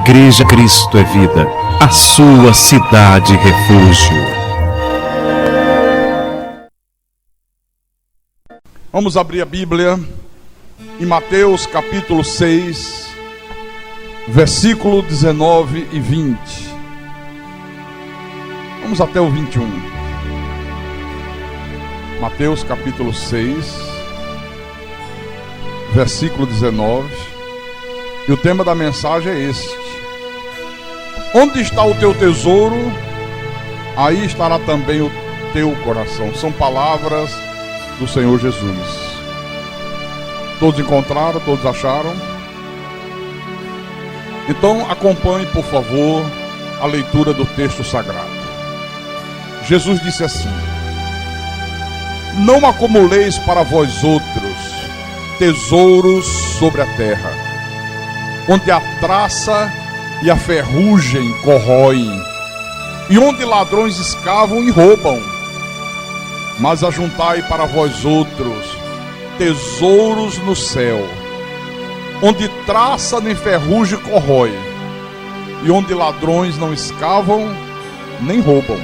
Igreja Cristo é Vida, a sua cidade refúgio. Vamos abrir a Bíblia em Mateus capítulo 6, versículo 19 e 20. Vamos até o 21. Mateus capítulo 6, versículo 19. E o tema da mensagem é este: onde está o teu tesouro, aí estará também o teu coração. São palavras do Senhor Jesus. Todos encontraram? Todos acharam? Então acompanhe, por favor, a leitura do texto sagrado. Jesus disse assim: não acumuleis para vós outros tesouros sobre a terra, onde a traça e a ferrugem corroem, e onde ladrões escavam e roubam. Mas ajuntai para vós outros tesouros no céu, onde traça nem ferrugem corrói, e onde ladrões não escavam nem roubam.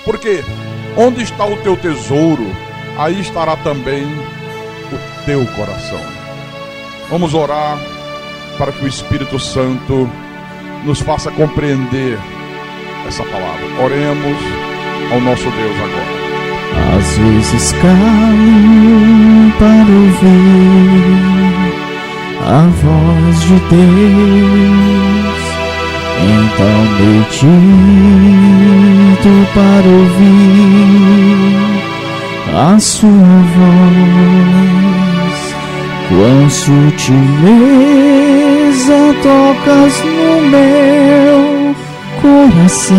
Porque onde está o teu tesouro, aí estará também o teu coração. Vamos orar para que o Espírito Santo nos faça compreender essa palavra. Oremos ao nosso Deus agora. Às vezes caio para ouvir a voz de Deus, então medito para ouvir a sua voz. Quão sutileza tocas no meu coração,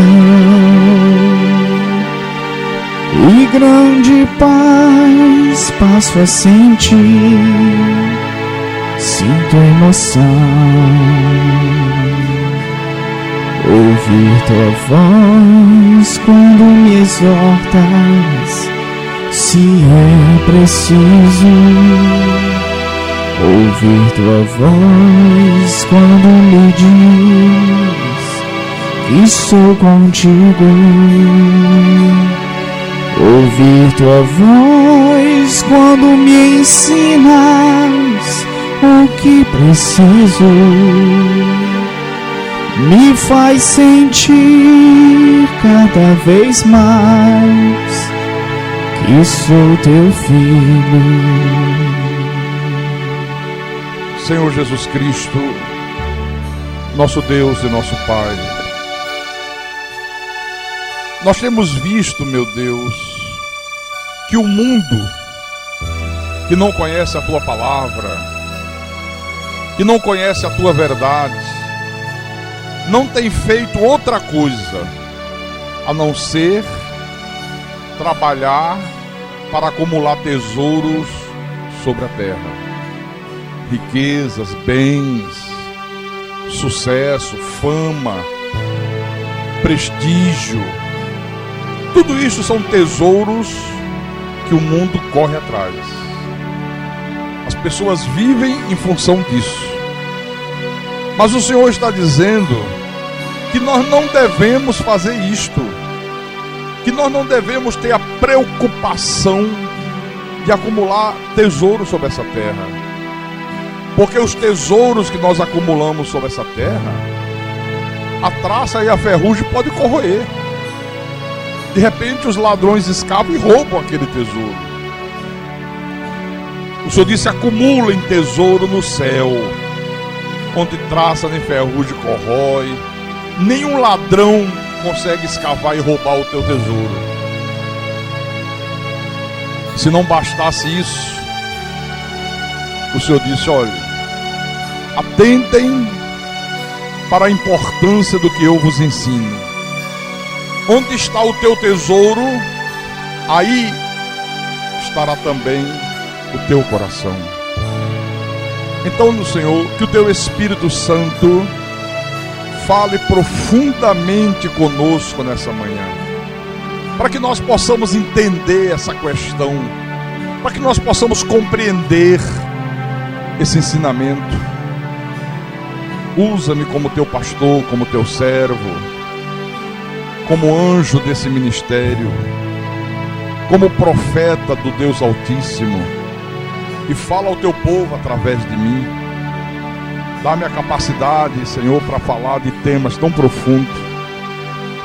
e grande paz passo a sentir, sinto emoção. Ouvir tua voz quando me exortas, se é preciso. Ouvir tua voz quando me diz que estou contigo. Ouvir tua voz quando me ensinas o que preciso, me faz sentir cada vez mais que sou teu filho. Senhor Jesus Cristo, nosso Deus e nosso Pai, nós temos visto, meu Deus, que o mundo que não conhece a Tua palavra, que não conhece a Tua verdade, não tem feito outra coisa a não ser trabalhar para acumular tesouros sobre a terra. Riquezas, bens, sucesso, fama, prestígio. Tudo isso são tesouros que o mundo corre atrás. As pessoas vivem em função disso. Mas o Senhor está dizendo que nós não devemos fazer isto, que nós não devemos ter a preocupação de acumular tesouros sobre essa terra. Porque os tesouros que nós acumulamos sobre essa terra, a traça e a ferrugem podem corroer. De repente os ladrões escavam e roubam aquele tesouro. O Senhor disse: acumulem tesouro no céu, onde traça nem ferrugem corrói, nenhum ladrão consegue escavar e roubar o teu tesouro. Se não bastasse isso, o Senhor disse: olha, atentem para a importância do que eu vos ensino. Onde está o teu tesouro, aí estará também o teu coração. Então, no Senhor, que o teu Espírito Santo fale profundamente conosco nessa manhã, para que nós possamos entender essa questão, para que nós possamos compreender esse ensinamento. Usa-me como teu pastor, como teu servo, como anjo desse ministério, como profeta do Deus Altíssimo, e fala ao teu povo através de mim. Dá-me a capacidade, Senhor, para falar de temas tão profundos,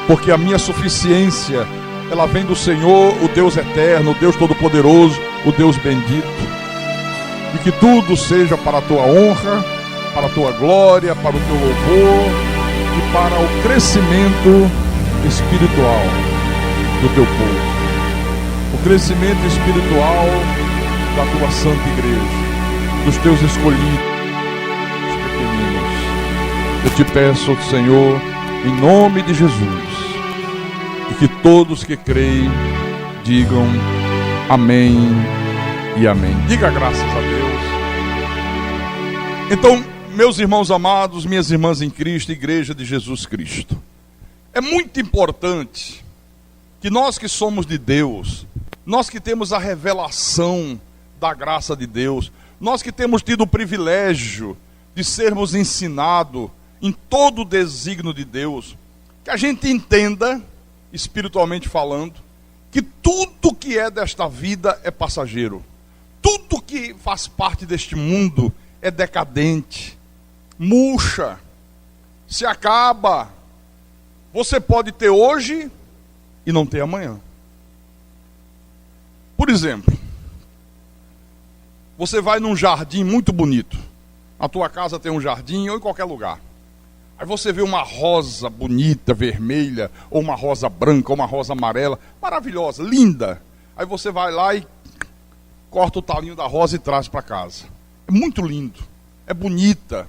porque a minha suficiência, ela vem do Senhor, o Deus eterno, o Deus todo-poderoso, o Deus bendito. E que tudo seja para a tua honra, para a tua glória, para o teu louvor e para o crescimento espiritual do teu povo. O crescimento espiritual da tua santa igreja, dos teus escolhidos, os pequeninos. Eu te peço, Senhor, em nome de Jesus, e que todos que creem digam amém e amém. Diga graças a Deus. Então, meus irmãos amados, minhas irmãs em Cristo, Igreja de Jesus Cristo, é muito importante que nós que somos de Deus, nós que temos a revelação da graça de Deus, nós que temos tido o privilégio de sermos ensinados em todo o desígnio de Deus, que a gente entenda, espiritualmente falando, que tudo que é desta vida é passageiro. Tudo que faz parte deste mundo é decadente, murcha, se acaba. Você pode ter hoje e não ter amanhã. Por exemplo, você vai num jardim muito bonito. A tua casa tem um jardim ou em qualquer lugar. Aí você vê uma rosa bonita, vermelha, ou uma rosa branca, ou uma rosa amarela, maravilhosa, linda. Aí você vai lá e corta o talinho da rosa e traz para casa. É muito lindo, é bonita.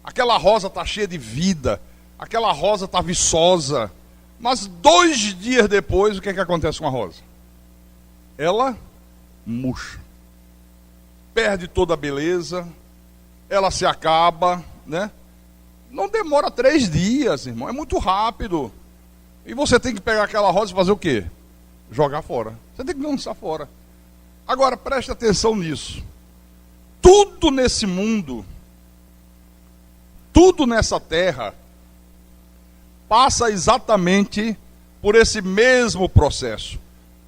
Aquela rosa está cheia de vida, aquela rosa está viçosa. Mas 2 dias depois, o que é que acontece com a rosa? Ela murcha. Perde toda a beleza, ela se acaba, né? Não demora 3 dias, irmão, é muito rápido. E você tem que pegar aquela rosa e fazer o quê? Jogar fora. Você tem que lançar fora. Agora, preste atenção nisso. Tudo nesse mundo, tudo nessa terra, passa exatamente por esse mesmo processo.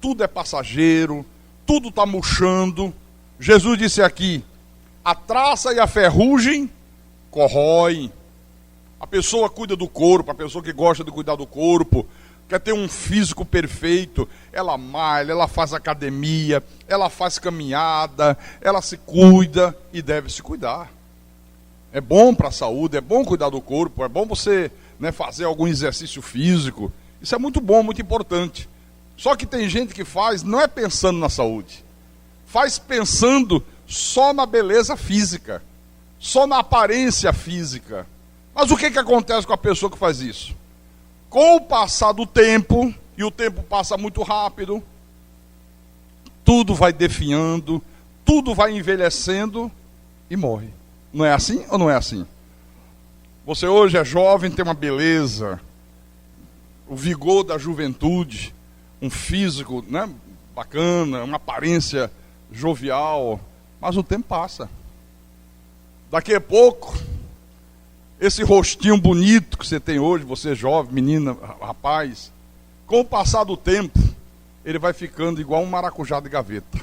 Tudo é passageiro, tudo está murchando. Jesus disse aqui, a traça e a ferrugem corroem. A pessoa cuida do corpo, a pessoa que gosta de cuidar do corpo, quer ter um físico perfeito, ela malha, ela faz academia, ela faz caminhada, ela se cuida e deve se cuidar. É bom para a saúde, é bom cuidar do corpo, é bom você, né, fazer algum exercício físico. Isso é muito bom, muito importante. Só que tem gente que faz, não é pensando na saúde, faz pensando só na beleza física, só na aparência física. Mas o que acontece com a pessoa que faz isso? Com o passar do tempo, e o tempo passa muito rápido, tudo vai definhando, tudo vai envelhecendo e morre. Não é assim ou não é assim? Você hoje é jovem, tem uma beleza, o vigor da juventude, um físico, né, bacana, uma aparência jovial, mas o tempo passa. Daqui a pouco, esse rostinho bonito que você tem hoje, você jovem, menina, rapaz, com o passar do tempo, ele vai ficando igual um maracujá de gaveta.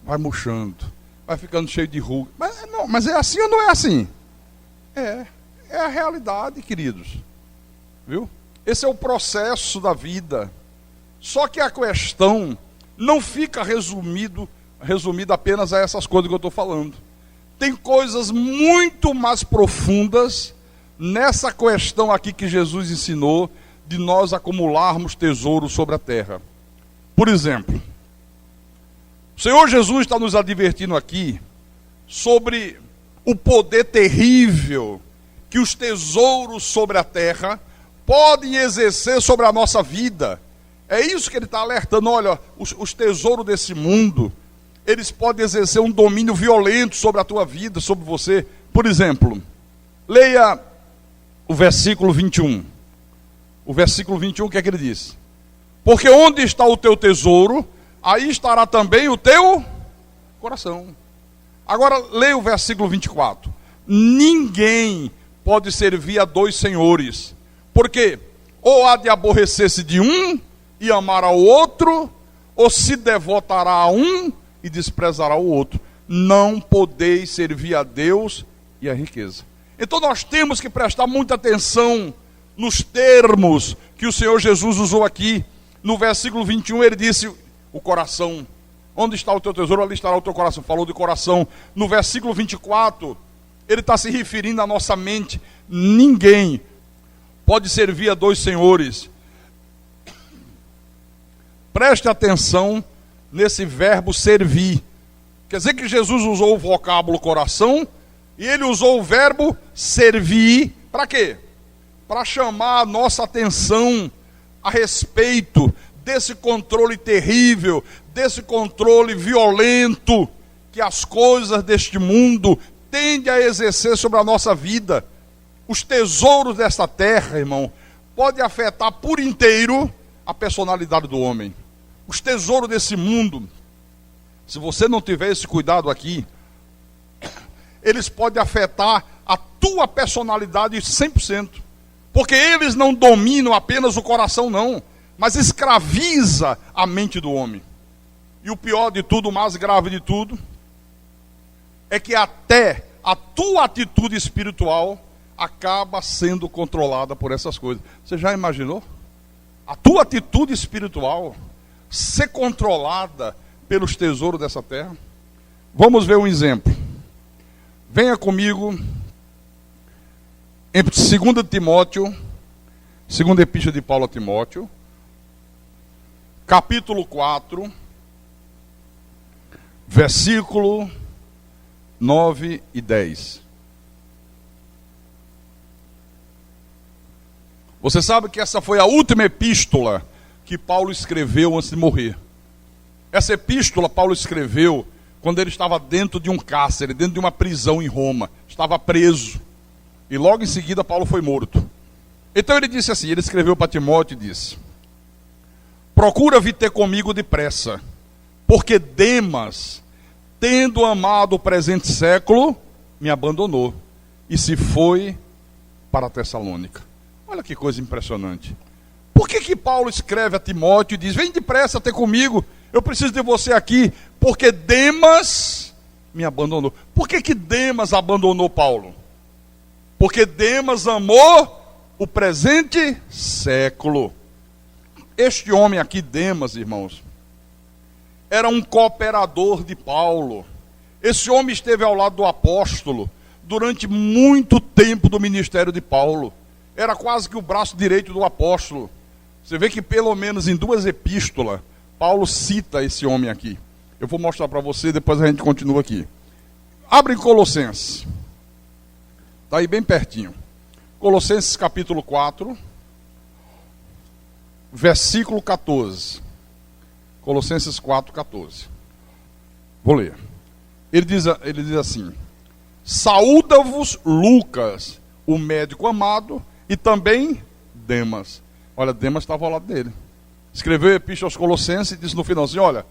Vai murchando, vai ficando cheio de ruga. Mas é assim ou não é assim? É a realidade, queridos. Viu? Esse é o processo da vida. Só que a questão não fica resumida apenas a essas coisas que eu estou falando. Tem coisas muito mais profundas nessa questão aqui que Jesus ensinou de nós acumularmos tesouros sobre a terra. Por exemplo, o Senhor Jesus está nos advertindo aqui sobre o poder terrível que os tesouros sobre a terra podem exercer sobre a nossa vida. É isso que ele está alertando. Olha, os tesouros desse mundo, eles podem exercer um domínio violento sobre a tua vida, sobre você. Por exemplo, leia o versículo 21. O versículo 21, o que é que ele diz? Porque onde está o teu tesouro, aí estará também o teu coração. Agora, leia o versículo 24. ninguém pode servir a dois senhores. Por quê? Ou há de aborrecer-se de um e amar ao outro, ou se devotará a um e desprezará o outro. Não podeis servir a Deus e a riqueza. Então nós temos que prestar muita atenção nos termos que o Senhor Jesus usou aqui. No versículo 21 ele disse, o coração. Onde está o teu tesouro, ali estará o teu coração. Falou de coração. No versículo 24, ele está se referindo à nossa mente. Ninguém pode servir a dois senhores. Preste atenção nesse verbo servir. Quer dizer que Jesus usou o vocábulo coração e ele usou o verbo servir. Para quê? Para chamar a nossa atenção a respeito desse controle terrível, desse controle violento que as coisas deste mundo tendem a exercer sobre a nossa vida. Os tesouros desta terra, irmão, podem afetar por inteiro a personalidade do homem. Os tesouros desse mundo, se você não tiver esse cuidado aqui, eles podem afetar a tua personalidade 100%. Porque eles não dominam apenas o coração, não, mas escraviza a mente do homem. E o pior de tudo, o mais grave de tudo, é que até a tua atitude espiritual acaba sendo controlada por essas coisas. Você já imaginou? A tua atitude espiritual ser controlada pelos tesouros dessa terra? Vamos ver um exemplo. Venha comigo em 2 Timóteo, segunda epístola de Paulo a Timóteo, capítulo 4, versículo 9 e 10. Você sabe que essa foi a última epístola que Paulo escreveu antes de morrer. Essa epístola Paulo escreveu quando ele estava dentro de um cárcere, dentro de uma prisão em Roma. Estava preso. E logo em seguida Paulo foi morto. Então ele disse assim, ele escreveu para Timóteo e disse: procura vir ter comigo depressa, porque Demas, tendo amado o presente século, me abandonou e se foi para Tessalônica. Olha que coisa impressionante. Por que Paulo escreve a Timóteo e diz: vem depressa ter comigo, eu preciso de você aqui, porque Demas me abandonou. Por que Demas abandonou Paulo? Porque Demas amou o presente século. Este homem aqui, Demas, irmãos, era um cooperador de Paulo. Esse homem esteve ao lado do apóstolo durante muito tempo do ministério de Paulo. Era quase que o braço direito do apóstolo. Você vê que pelo menos em 2 epístolas, Paulo cita esse homem aqui. Eu vou mostrar para você, depois a gente continua aqui. Abre em Colossenses. Está aí bem pertinho. Colossenses capítulo 4, versículo 14. Colossenses 4, 14. Vou ler. Ele diz assim: saúda-vos Lucas, o médico amado, e também Demas. Olha, Demas estava ao lado dele. Escreveu a epístola aos Colossenses e disse no finalzinho: olha,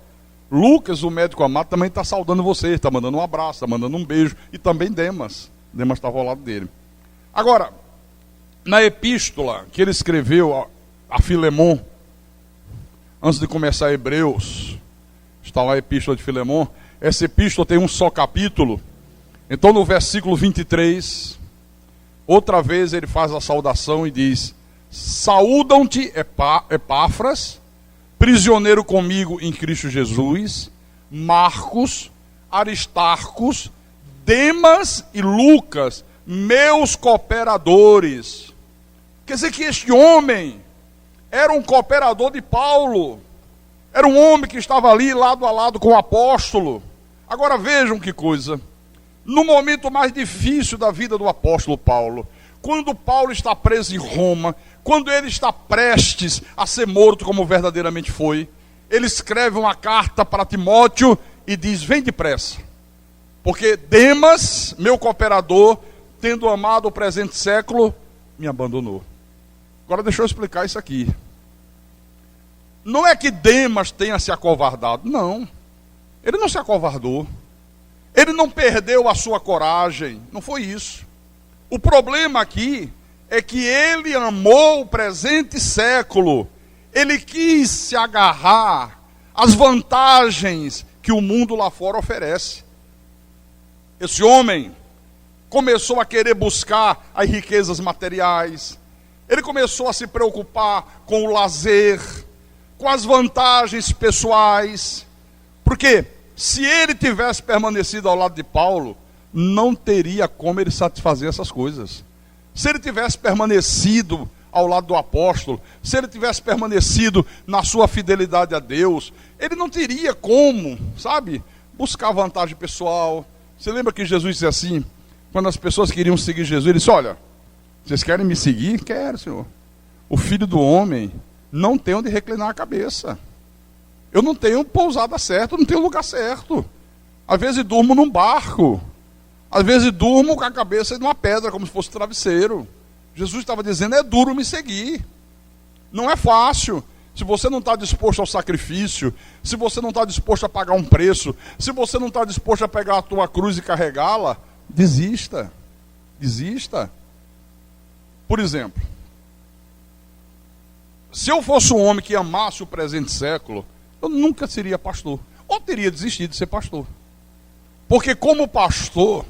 Lucas, o médico amado, também está saudando vocês, está mandando um abraço, está mandando um beijo. E também Demas. Demas estava ao lado dele. Agora, na epístola que ele escreveu a Filemon, antes de começar Hebreus, está lá a epístola de Filemon. Essa epístola tem um só capítulo. Então no versículo 23, outra vez ele faz a saudação e diz: saúdam-te Epáfras, prisioneiro comigo em Cristo Jesus, Marcos, Aristarcos, Demas e Lucas, meus cooperadores. Quer dizer que este homem era um cooperador de Paulo. Era um homem que estava ali lado a lado com o apóstolo. Agora vejam que coisa. No momento mais difícil da vida do apóstolo Paulo, quando Paulo está preso em Roma, quando ele está prestes a ser morto como verdadeiramente foi, ele escreve uma carta para Timóteo e diz: vem depressa, porque Demas, meu cooperador, tendo amado o presente século, me abandonou. Agora deixa eu explicar isso aqui. Não é que Demas tenha se acovardado, não. Ele não se acovardou. Ele não perdeu a sua coragem, não foi isso. O problema aqui é que ele amou o presente século. Ele quis se agarrar às vantagens que o mundo lá fora oferece. Esse homem começou a querer buscar as riquezas materiais. Ele começou a se preocupar com o lazer, com as vantagens pessoais. Porque se ele tivesse permanecido ao lado de Paulo, não teria como ele satisfazer essas coisas. Se ele tivesse permanecido ao lado do apóstolo, se ele tivesse permanecido na sua fidelidade a Deus, ele não teria como, sabe, buscar vantagem pessoal. Você lembra que Jesus disse assim, quando as pessoas queriam seguir Jesus, ele disse, olha, vocês querem me seguir? Quero, Senhor. O Filho do Homem não tem onde reclinar a cabeça. Eu não tenho pousada certa, não tenho lugar certo. Às vezes durmo num barco. Às vezes durmo com a cabeça numa pedra, como se fosse travesseiro. Jesus estava dizendo, é duro me seguir. Não é fácil. Se você não está disposto ao sacrifício, se você não está disposto a pagar um preço, se você não está disposto a pegar a tua cruz e carregá-la, desista. Desista. Por exemplo, se eu fosse um homem que amasse o presente século, eu nunca seria pastor. Ou teria desistido de ser pastor. Porque como pastor,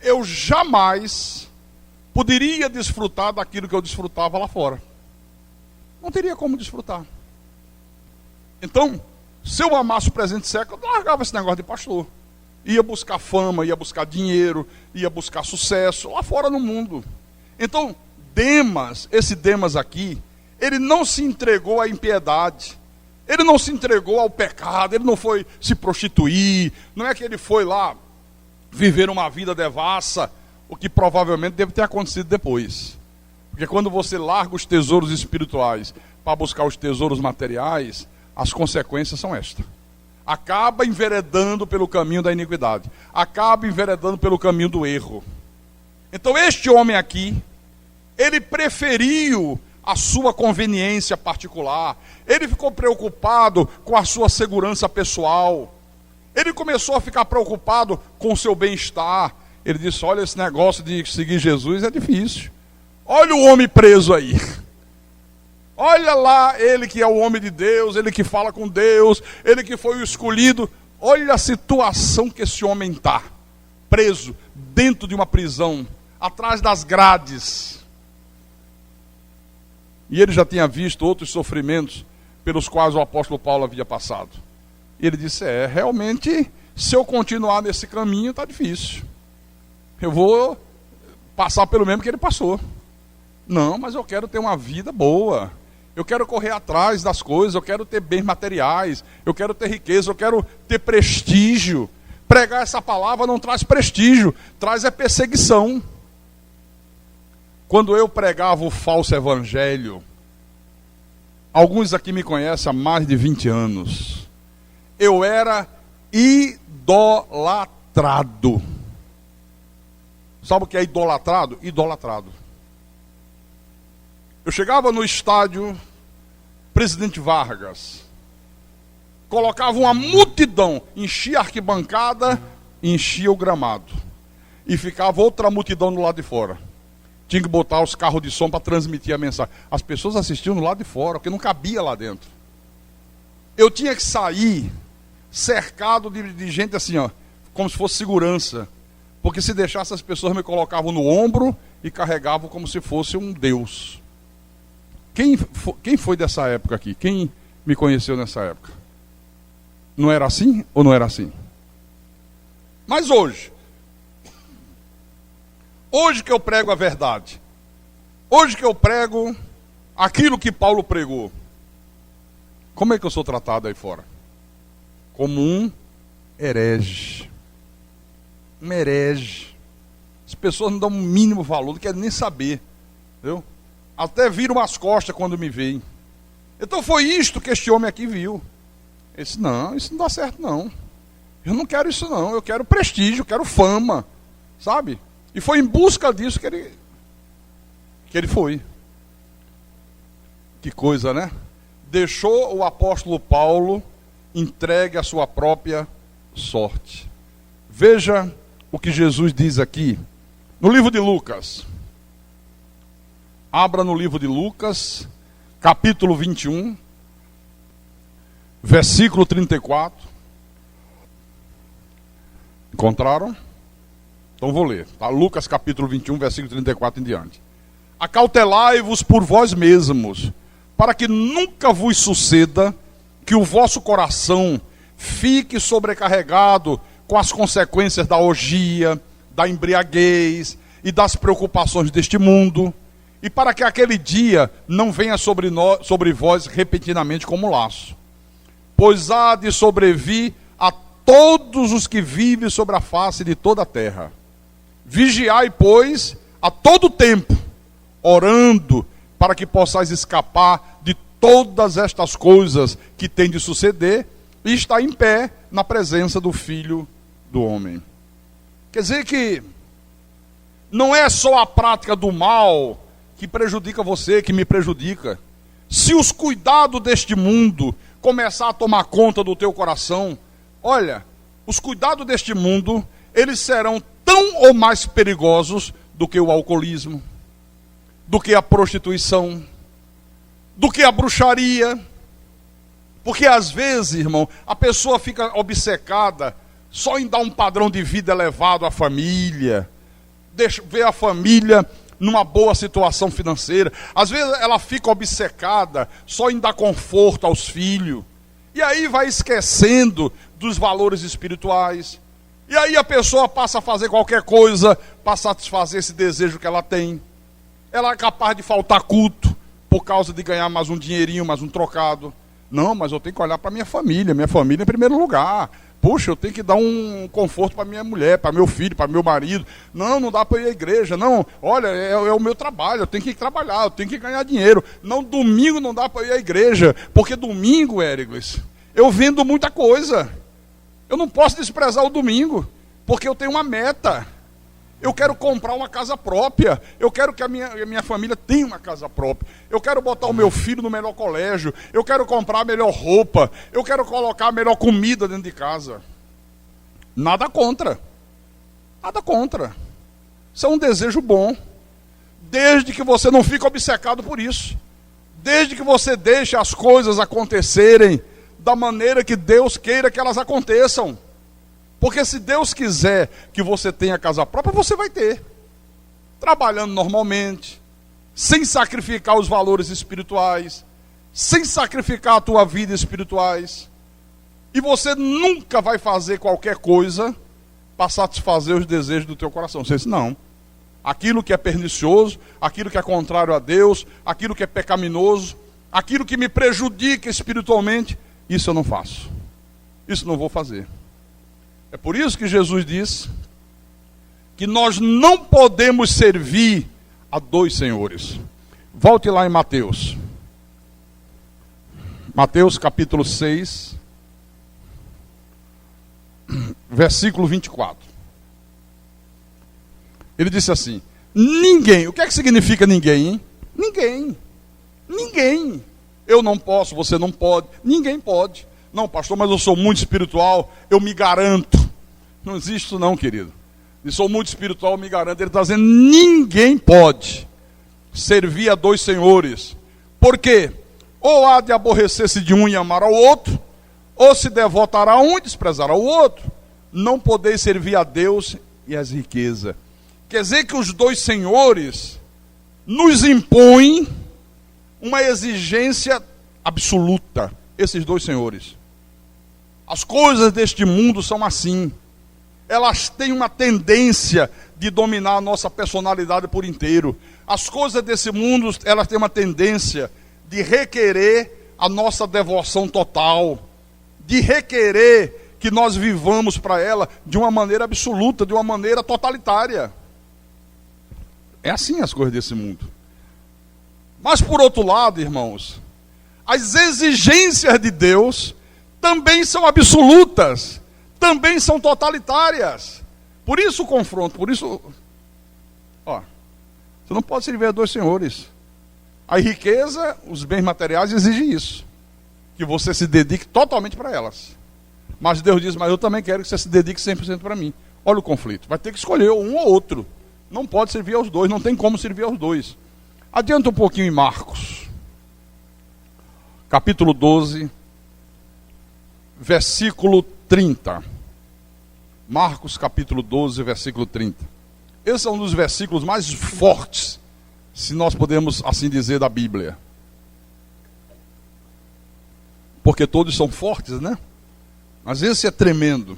eu jamais poderia desfrutar daquilo que eu desfrutava lá fora. Não teria como desfrutar. Então, se eu amasse o presente século, eu largava esse negócio de pastor. Ia buscar fama, ia buscar dinheiro, ia buscar sucesso lá fora no mundo. Então, Demas, esse Demas aqui, ele não se entregou à impiedade. Ele não se entregou ao pecado, ele não foi se prostituir, não é que ele foi lá viver uma vida devassa, o que provavelmente deve ter acontecido depois. Porque quando você larga os tesouros espirituais para buscar os tesouros materiais, as consequências são estas. Acaba enveredando pelo caminho da iniquidade, acaba enveredando pelo caminho do erro. Então este homem aqui, ele preferiu a sua conveniência particular, ele ficou preocupado com a sua segurança pessoal, ele começou a ficar preocupado com o seu bem-estar. Ele disse, olha, esse negócio de seguir Jesus é difícil, olha o homem preso aí, olha lá ele que é o homem de Deus, ele que fala com Deus, ele que foi o escolhido, olha a situação que esse homem está, preso dentro de uma prisão, atrás das grades. E ele já tinha visto outros sofrimentos pelos quais o apóstolo Paulo havia passado. E ele disse, realmente, se eu continuar nesse caminho, está difícil. Eu vou passar pelo mesmo que ele passou. Não, mas eu quero ter uma vida boa. Eu quero correr atrás das coisas, eu quero ter bens materiais, eu quero ter riqueza, eu quero ter prestígio. Pregar essa palavra não traz prestígio, traz perseguição. Quando eu pregava o falso evangelho, alguns aqui me conhecem há mais de 20 anos, eu era idolatrado. Sabe o que é idolatrado? Idolatrado. Eu chegava no estádio Presidente Vargas, colocava uma multidão, enchia a arquibancada, enchia o gramado, e ficava outra multidão do lado de fora. Tinha que botar os carros de som para transmitir a mensagem. As pessoas assistiam do lado de fora, porque não cabia lá dentro. Eu tinha que sair cercado de gente assim, ó, como se fosse segurança. Porque se deixasse, as pessoas me colocavam no ombro e carregavam como se fosse um Deus. Quem foi dessa época aqui? Quem me conheceu nessa época? Não era assim ou não era assim? Mas hoje que eu prego a verdade, hoje que eu prego aquilo que Paulo pregou, como é que eu sou tratado aí fora? Como um herege. Um herege. As pessoas não dão o mínimo valor, não querem nem saber, entendeu? Até viram as costas quando me veem. Então foi isto que este homem aqui viu. Ele disse, não, isso não dá certo não. Eu não quero isso não, eu quero prestígio, eu quero fama, sabe? E foi em busca disso que ele foi. Que coisa, né? Deixou o apóstolo Paulo entregue à sua própria sorte. Veja o que Jesus diz aqui no livro de Lucas. Abra no livro de Lucas, capítulo 21, versículo 34. Encontraram? Então vou ler. Tá? Lucas capítulo 21, versículo 34 em diante. Acautelai-vos por vós mesmos, para que nunca vos suceda que o vosso coração fique sobrecarregado com as consequências da orgia, da embriaguez e das preocupações deste mundo, e para que aquele dia não venha sobre vós repentinamente como laço. Pois há de sobrevir a todos os que vivem sobre a face de toda a terra. Vigiai, pois, a todo tempo, orando, para que possais escapar de todas estas coisas que têm de suceder e estar em pé na presença do Filho do Homem. Quer dizer que não é só a prática do mal que prejudica você, que me prejudica. Se os cuidados deste mundo começar a tomar conta do teu coração, olha, os cuidados deste mundo, eles serão tão ou mais perigosos do que o alcoolismo, do que a prostituição, do que a bruxaria. Porque às vezes, irmão, a pessoa fica obcecada só em dar um padrão de vida elevado à família, ver a família numa boa situação financeira. Às vezes ela fica obcecada só em dar conforto aos filhos. E aí vai esquecendo dos valores espirituais. E aí a pessoa passa a fazer qualquer coisa para satisfazer esse desejo que ela tem. Ela é capaz de faltar culto por causa de ganhar mais um dinheirinho, mais um trocado. Não, mas eu tenho que olhar para minha família em primeiro lugar. Puxa, eu tenho que dar um conforto para minha mulher, para meu filho, para meu marido. Não dá para ir à igreja. Não, olha, é o meu trabalho, eu tenho que trabalhar, eu tenho que ganhar dinheiro. Não, domingo não dá para ir à igreja, porque domingo, Érigles, eu vendo muita coisa. Eu não posso desprezar o domingo, porque eu tenho uma meta. Eu quero comprar uma casa própria. Eu quero que a minha família tenha uma casa própria. Eu quero botar o meu filho no melhor colégio. Eu quero comprar a melhor roupa. Eu quero colocar a melhor comida dentro de casa. Nada contra. Nada contra. Isso é um desejo bom. Desde que você não fique obcecado por isso. Desde que você deixe as coisas acontecerem da maneira que Deus queira que elas aconteçam. Porque se Deus quiser que você tenha casa própria, você vai ter. Trabalhando normalmente, sem sacrificar os valores espirituais, sem sacrificar a tua vida espirituais. E você nunca vai fazer qualquer coisa para satisfazer os desejos do teu coração. Você diz, não. Aquilo que é pernicioso, aquilo que é contrário a Deus, aquilo que é pecaminoso, aquilo que me prejudica espiritualmente, isso eu não faço. Isso não vou fazer. É por isso que Jesus diz que nós não podemos servir a dois senhores. Volte lá em Mateus. Mateus capítulo 6, versículo 24. Ele disse assim, ninguém, o que é que significa ninguém, hein? Ninguém. Eu não posso, você não pode, ninguém pode. Não, pastor, mas eu sou muito espiritual, eu me garanto. Não existe isso não, querido. Eu sou muito espiritual, eu me garanto. Ele está dizendo, ninguém pode servir a dois senhores. Por quê? Ou há de aborrecer-se de um e amar ao outro, ou se devotará a um e desprezará o outro. Não podeis servir a Deus e as riquezas. Quer dizer que os dois senhores nos impõem uma exigência absoluta. Esses dois senhores. As coisas deste mundo são assim. Elas têm uma tendência de dominar a nossa personalidade por inteiro. As coisas desse mundo, elas têm uma tendência de requerer a nossa devoção total, de requerer que nós vivamos para ela de uma maneira absoluta, de uma maneira totalitária. É assim as coisas desse mundo. Mas por outro lado, irmãos, as exigências de Deus também são absolutas, também são totalitárias. Por isso o confronto, por isso... você não pode servir a dois senhores. A riqueza, os bens materiais exigem isso. Que você se dedique totalmente para elas. Mas Deus diz, mas eu também quero que você se dedique 100% para mim. Olha o conflito. Vai ter que escolher um ou outro. Não pode servir aos dois, não tem como servir aos dois. Adianta um pouquinho em Marcos. Capítulo 12, versículo 30. Marcos capítulo 12, versículo 30. Esse é um dos versículos mais fortes, se nós podemos assim dizer, da Bíblia. Porque todos são fortes, né? Mas esse é tremendo.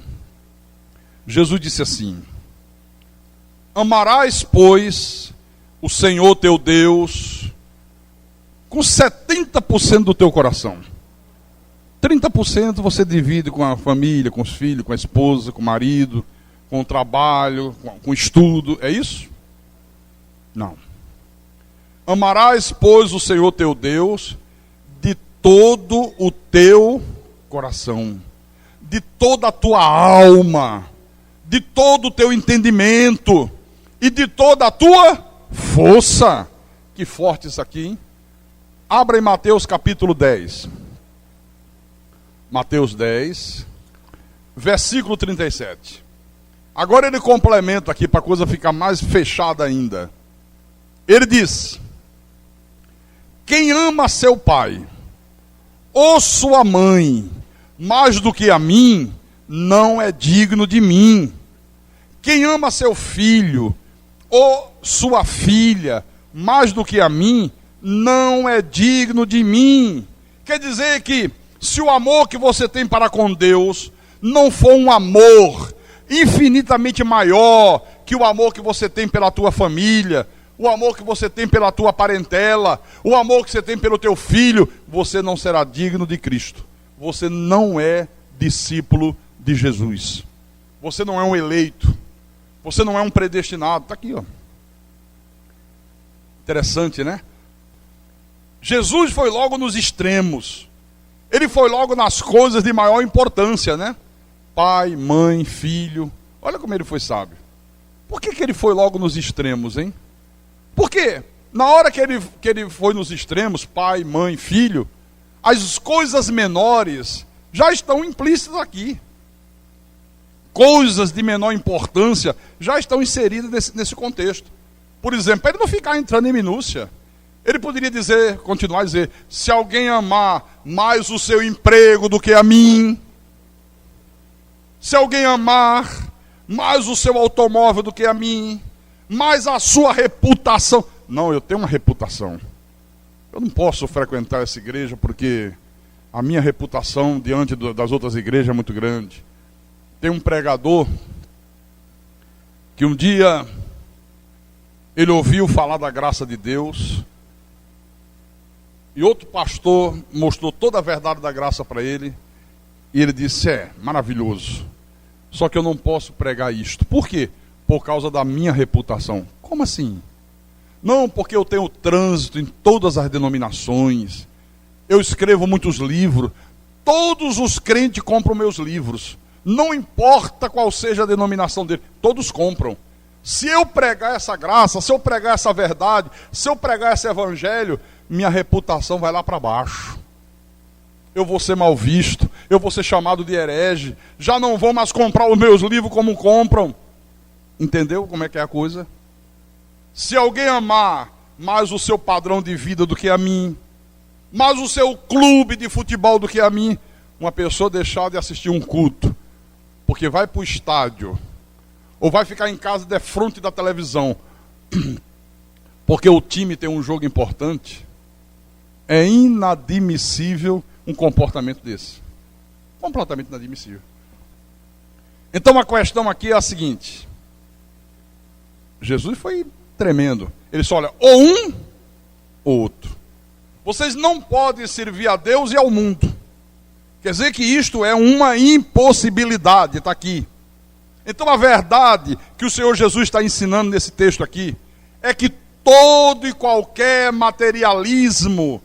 Jesus disse assim: amarás, pois, o Senhor teu Deus com 70% do teu coração. 30% você divide com a família, com os filhos, com a esposa, com o marido, com o trabalho, com o estudo. É isso? Não. Amarás, pois, o Senhor teu Deus de todo o teu coração, de toda a tua alma, de todo o teu entendimento e de toda a tua força. Que forte isso aqui, hein? Abra em Mateus capítulo 10. Mateus 10, versículo 37. Agora ele complementa aqui para a coisa ficar mais fechada ainda. Ele diz: quem ama seu pai ou sua mãe mais do que a mim, não é digno de mim. Quem ama seu filho ou sua filha mais do que a mim, não é digno de mim. Quer dizer que se o amor que você tem para com Deus não for um amor infinitamente maior que o amor que você tem pela tua família, o amor que você tem pela tua parentela, o amor que você tem pelo teu filho, você não será digno de Cristo. Você não é discípulo de Jesus. Você não é um eleito. Você não é um predestinado. Está aqui, ó. Interessante, né? Jesus foi logo nos extremos. Ele foi logo nas coisas de maior importância, né? Pai, mãe, filho. Olha como ele foi sábio. Por que ele foi logo nos extremos, hein? Porque na hora que ele foi nos extremos, pai, mãe, filho, as coisas menores já estão implícitas aqui. Coisas de menor importância já estão inseridas nesse contexto. Por exemplo, ele não ficar entrando em minúcia. Ele poderia dizer, continuar a dizer: se alguém amar mais o seu emprego do que a mim, se alguém amar mais o seu automóvel do que a mim, mais a sua reputação. Não, eu tenho uma reputação. Eu não posso frequentar essa igreja porque a minha reputação diante das outras igrejas é muito grande. Tem um pregador que um dia ele ouviu falar da graça de Deus, e outro pastor mostrou toda a verdade da graça para ele, e ele disse: é maravilhoso, só que eu não posso pregar isto. Por quê? Por causa da minha reputação. Como assim? Não, porque eu tenho trânsito em todas as denominações, eu escrevo muitos livros, todos os crentes compram meus livros, não importa qual seja a denominação dele, todos compram. Se eu pregar essa graça, se eu pregar essa verdade, se eu pregar esse evangelho, minha reputação vai lá para baixo. Eu vou ser mal visto, eu vou ser chamado de herege, já não vão mais comprar os meus livros como compram. Entendeu como é que é a coisa? Se alguém amar mais o seu padrão de vida do que a mim, mais o seu clube de futebol do que a mim, uma pessoa deixar de assistir um culto, porque vai para o estádio, ou vai ficar em casa de frente da televisão, porque o time tem um jogo importante, é inadmissível um comportamento desse. Completamente inadmissível. Então a questão aqui é a seguinte: Jesus foi tremendo. Ele disse: olha, ou um ou outro. Vocês não podem servir a Deus e ao mundo. Quer dizer que isto é uma impossibilidade, está aqui. Então a verdade que o Senhor Jesus está ensinando nesse texto aqui é que todo e qualquer materialismo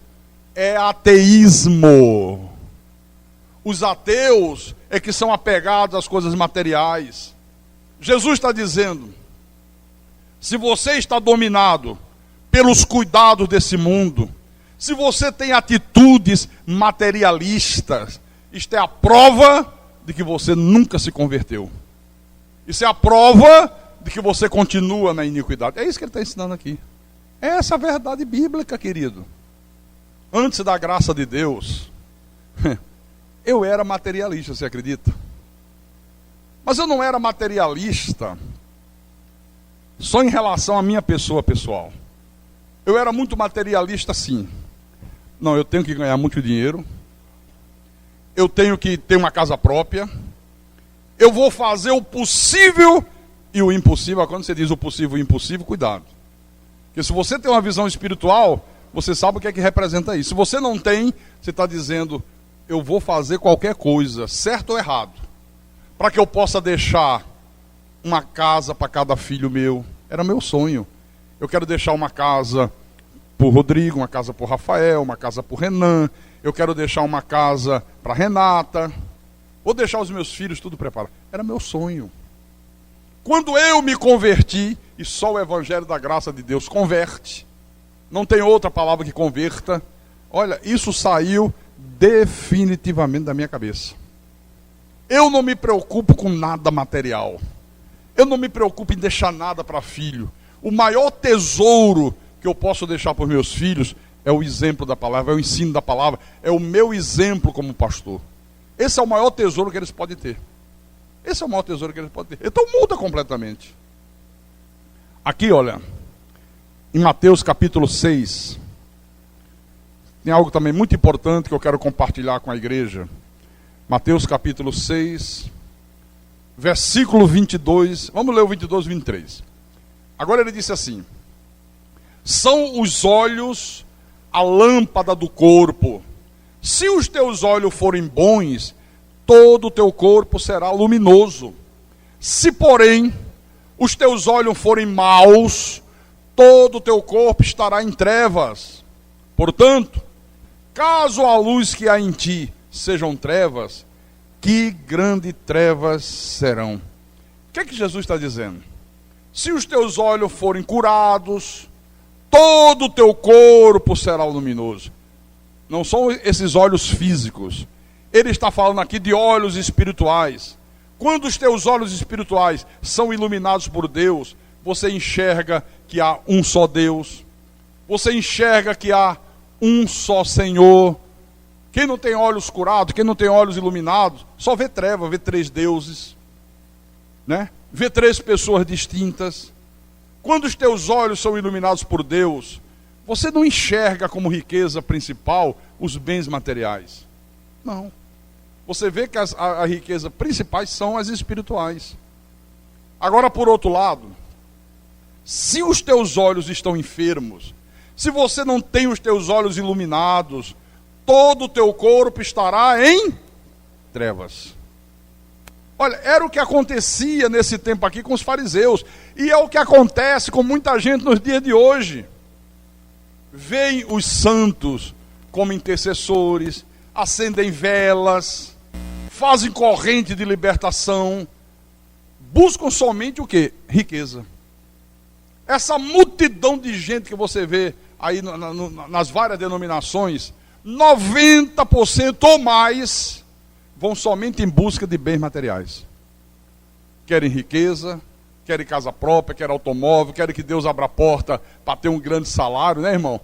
é ateísmo. Os ateus é que são apegados às coisas materiais. Jesus está dizendo: se você está dominado pelos cuidados desse mundo, se você tem atitudes materialistas, isto é a prova de que você nunca se converteu. Isso é a prova de que você continua na iniquidade. É isso que ele está ensinando aqui. Essa é a verdade bíblica, querido. Antes da graça de Deus, eu era materialista, você acredita? Mas eu não era materialista só em relação à minha pessoa pessoal. Eu era muito materialista, sim. Não, eu tenho que ganhar muito dinheiro. Eu tenho que ter uma casa própria. Eu vou fazer o possível e o impossível. Quando você diz o possível e o impossível, cuidado. Porque se você tem uma visão espiritual, você sabe o que é que representa isso. Se você não tem, você está dizendo, eu vou fazer qualquer coisa, certo ou errado, para que eu possa deixar uma casa para cada filho meu. Era meu sonho. Eu quero deixar uma casa para o Rodrigo, uma casa para o Rafael, uma casa para o Renan. Eu quero deixar uma casa para a Renata. Vou deixar os meus filhos tudo preparado. Era meu sonho. Quando eu me converti, e só o Evangelho da Graça de Deus converte, não tem outra palavra que converta, olha, isso saiu definitivamente da minha cabeça. Eu não me preocupo com nada material. Eu não me preocupo em deixar nada para filho. O maior tesouro que eu posso deixar para os meus filhos é o exemplo da palavra, é o ensino da palavra, é o meu exemplo como pastor. Esse é o maior tesouro que eles podem ter. Esse é o maior tesouro que eles podem ter. Então muda completamente. Aqui, olha, em Mateus capítulo 6, tem algo também muito importante que eu quero compartilhar com a igreja. Mateus capítulo 6, versículo 22, vamos ler o 22 e 23. Agora ele disse assim: são os olhos a lâmpada do corpo. Se os teus olhos forem bons, todo o teu corpo será luminoso. Se, porém, os teus olhos forem maus, todo o teu corpo estará em trevas. Portanto, caso a luz que há em ti sejam trevas, que grandes trevas serão. O que é que Jesus está dizendo? Se os teus olhos forem curados, todo o teu corpo será luminoso. Não são esses olhos físicos. Ele está falando aqui de olhos espirituais. Quando os teus olhos espirituais são iluminados por Deus, você enxerga que há um só Deus. Você enxerga que há um só Senhor. Quem não tem olhos curados, quem não tem olhos iluminados, só vê treva, vê três deuses, né? Vê três pessoas distintas. Quando os teus olhos são iluminados por Deus, você não enxerga como riqueza principal os bens materiais. Não. Você vê que a riqueza principais são as espirituais. Agora, por outro lado, se os teus olhos estão enfermos, se você não tem os teus olhos iluminados, todo o teu corpo estará em trevas. Olha, era o que acontecia nesse tempo aqui com os fariseus, e é o que acontece com muita gente nos dias de hoje. Veem os santos como intercessores, acendem velas, fazem corrente de libertação, buscam somente o quê? Riqueza. Essa multidão de gente que você vê aí nas várias denominações, 90% ou mais vão somente em busca de bens materiais. Querem riqueza, querem casa própria, querem automóvel, querem que Deus abra a porta para ter um grande salário, né, irmão?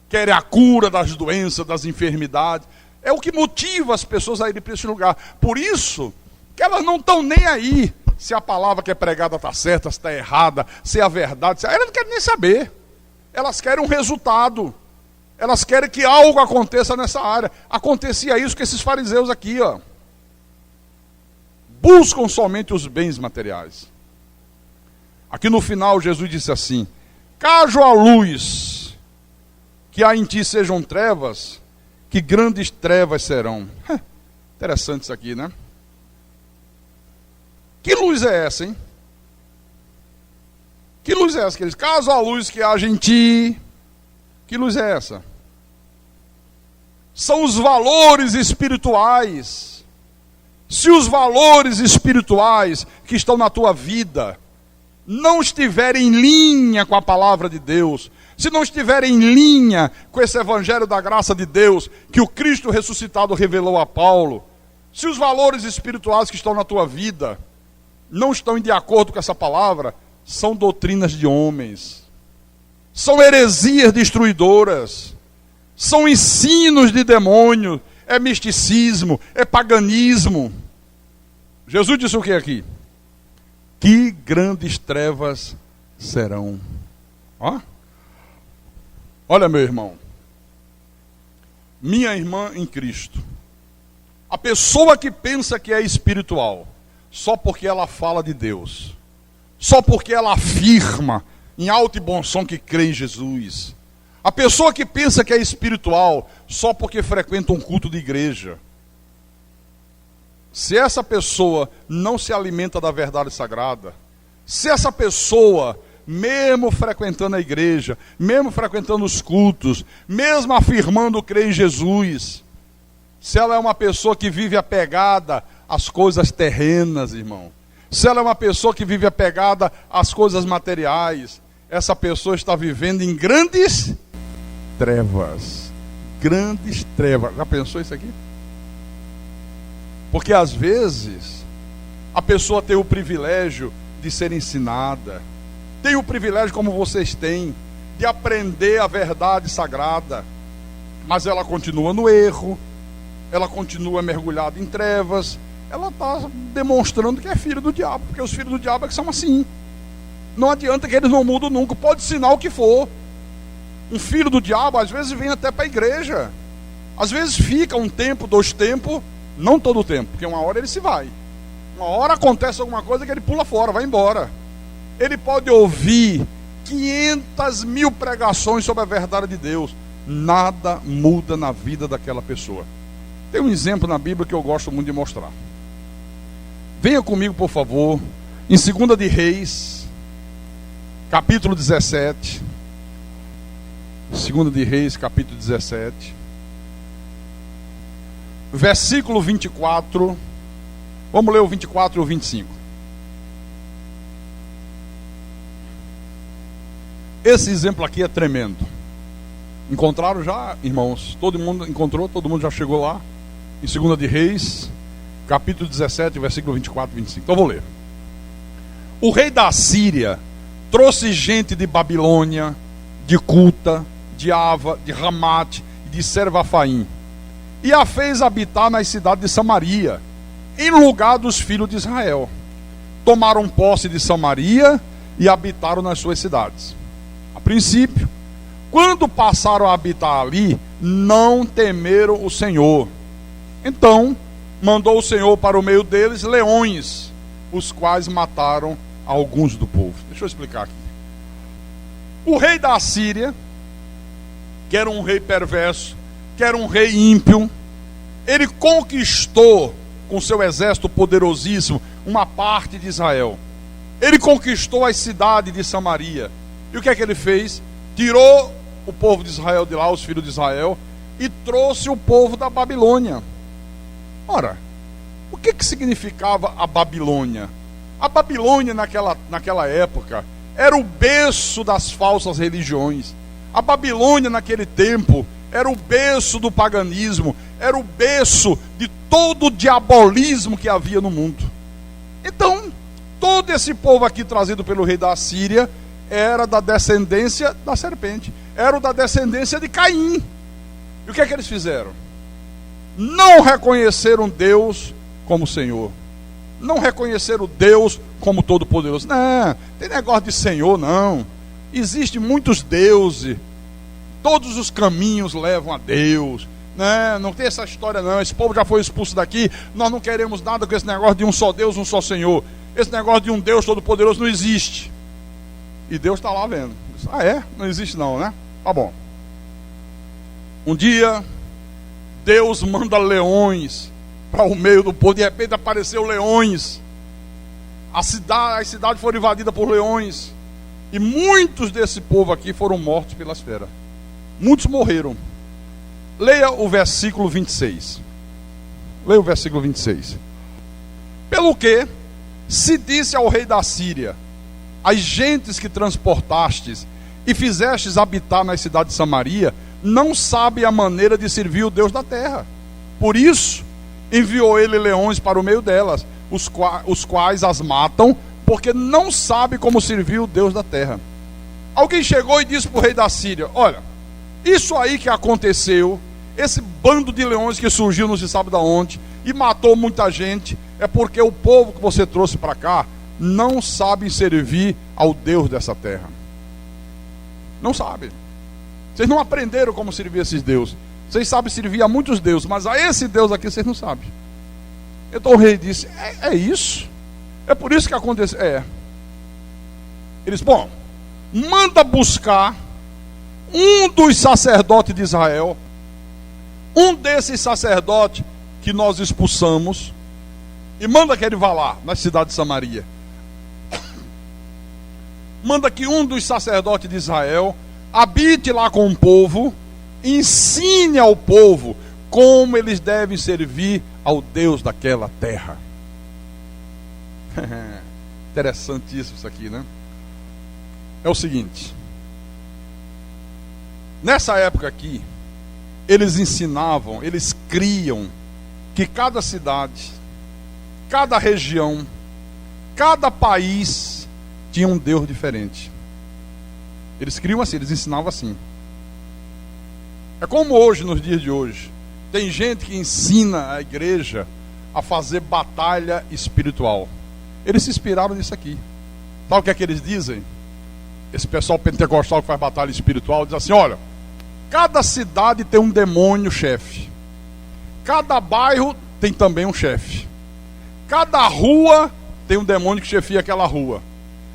Querem a cura das doenças, das enfermidades. É o que motiva as pessoas a irem para esse lugar. Por isso que elas não estão nem aí se a palavra que é pregada está certa, se está errada, se é a verdade. Elas não querem nem saber. Elas querem um resultado. Elas querem que algo aconteça nessa área. Acontecia isso com esses fariseus aqui, ó. Buscam somente os bens materiais. Aqui no final Jesus disse assim: caso a luz que há em ti sejam trevas, que grandes trevas serão. Interessante isso aqui, né? Que luz é essa, hein? Que luz é essa? Que eles, caso a luz que haja em ti, que luz é essa? São os valores espirituais. Se os valores espirituais que estão na tua vida não estiverem em linha com a palavra de Deus, se não estiverem em linha com esse evangelho da graça de Deus, que o Cristo ressuscitado revelou a Paulo, se os valores espirituais que estão na tua vida não estão de acordo com essa palavra são doutrinas de homens, são heresias destruidoras, são ensinos de demônio, é misticismo, é paganismo. Jesus disse o que aqui? Que grandes trevas serão. Olha, meu irmão, minha irmã em Cristo, a pessoa que pensa que é espiritual, só porque ela fala de Deus, só porque ela afirma em alto e bom som que crê em Jesus, a pessoa que pensa que é espiritual, só porque frequenta um culto de igreja, se essa pessoa não se alimenta da verdade sagrada, se essa pessoa, mesmo frequentando a igreja, mesmo frequentando os cultos, mesmo afirmando crer em Jesus, se ela é uma pessoa que vive apegada às coisas terrenas, irmão, se ela é uma pessoa que vive apegada às coisas materiais, essa pessoa está vivendo em grandes trevas. Grandes trevas. Já pensou isso aqui? Porque às vezes a pessoa tem o privilégio de ser ensinada, tem o privilégio, como vocês têm, de aprender a verdade sagrada, mas ela continua no erro, ela continua mergulhada em trevas, ela está demonstrando que é filho do diabo, porque os filhos do diabo é que são assim. Não adianta que eles não mudam nunca, pode ensinar o que for. Um filho do diabo às vezes vem até para a igreja, às vezes fica um tempo, 2 tempos, não todo o tempo, porque uma hora ele se vai, uma hora acontece alguma coisa que ele pula fora, vai embora. Ele pode ouvir 500.000 pregações sobre a verdade de Deus, nada muda na vida daquela pessoa. Tem um exemplo na Bíblia que eu gosto muito de mostrar. Venha comigo, por favor, em 2 de Reis, capítulo 17. 2 de Reis, capítulo 17. Versículo 24. Vamos ler o 24 e o 25. Esse exemplo aqui é tremendo. Encontraram já, irmãos? Todo mundo encontrou? Todo mundo já chegou lá? Em 2 de Reis, capítulo 17, versículo 24 e 25. Então vou ler. O rei da Síria trouxe gente de Babilônia, de Cuta, de Ava, de Ramate e de Servafaim, e a fez habitar nas cidades de Samaria, em lugar dos filhos de Israel. Tomaram posse de Samaria e habitaram nas suas cidades. A princípio, quando passaram a habitar ali, não temeram o Senhor. Então, mandou o Senhor para o meio deles leões, os quais mataram alguns do povo. Deixa eu explicar aqui. O rei da Síria, que era um rei perverso, que era um rei ímpio, ele conquistou com seu exército poderosíssimo uma parte de Israel. Ele conquistou a cidade de Samaria. E o que é que ele fez? Tirou o povo de Israel de lá, os filhos de Israel, e trouxe o povo da Babilônia. Ora, o que significava a Babilônia? A Babilônia naquela época era o berço das falsas religiões. A Babilônia naquele tempo era o berço do paganismo, era o berço de todo o diabolismo que havia no mundo. Então, todo esse povo aqui trazido pelo rei da Síria era da descendência da serpente, era da descendência de Caim. E o que é que eles fizeram? Não reconheceram Deus como Senhor, não reconheceram Deus como Todo-Poderoso. Não, tem negócio de Senhor não. Existem muitos deuses, todos os caminhos levam a Deus, né? Não tem essa história não, esse povo já foi expulso daqui, nós não queremos nada com esse negócio de um só Deus, um só Senhor. Esse negócio de um Deus Todo-Poderoso não existe. E Deus está lá vendo. Ah é? Não existe não, né? Tá bom. Um dia Deus manda leões para o meio do povo. De repente apareceu leões. As cidades foram invadidas por leões. E muitos desse povo aqui foram mortos pelas feras. Muitos morreram. Leia o versículo 26. Leia o versículo 26. Pelo que se disse ao rei da Síria: as gentes que transportastes e fizestes habitar nas cidades de Samaria não sabem a maneira de servir o Deus da terra. Por isso enviou ele leões para o meio delas, os quais as matam, porque não sabe como servir o Deus da terra. Alguém chegou e disse para o rei da Síria: olha, isso aí que aconteceu, esse bando de leões que surgiu não se sabe de onde e matou muita gente, é porque o povo que você trouxe para cá não sabe servir ao Deus dessa terra. Não sabe. Vocês não aprenderam como servir esses deuses. Vocês sabem servir a muitos deuses, mas a esse Deus aqui vocês não sabem. Então o rei disse: é isso? É por isso que aconteceu? É. Ele disse: bom, manda buscar um dos sacerdotes de Israel, um desses sacerdotes que nós expulsamos, e manda que ele vá lá, na cidade de Samaria. Manda que um dos sacerdotes de Israel habite lá com o povo, ensine ao povo como eles devem servir ao Deus daquela terra. Interessantíssimo isso aqui, né? É o seguinte: nessa época aqui, eles ensinavam, eles criam que cada cidade, cada região, cada país tinha um Deus diferente. Eles criam assim, eles ensinavam assim. É como hoje, nos dias de hoje, tem gente que ensina a igreja a fazer batalha espiritual. Eles se inspiraram nisso aqui. Sabe o que é que eles dizem? Esse pessoal pentecostal que faz batalha espiritual diz assim: olha, cada cidade tem um demônio chefe, cada bairro tem também um chefe, cada rua tem um demônio que chefia aquela rua.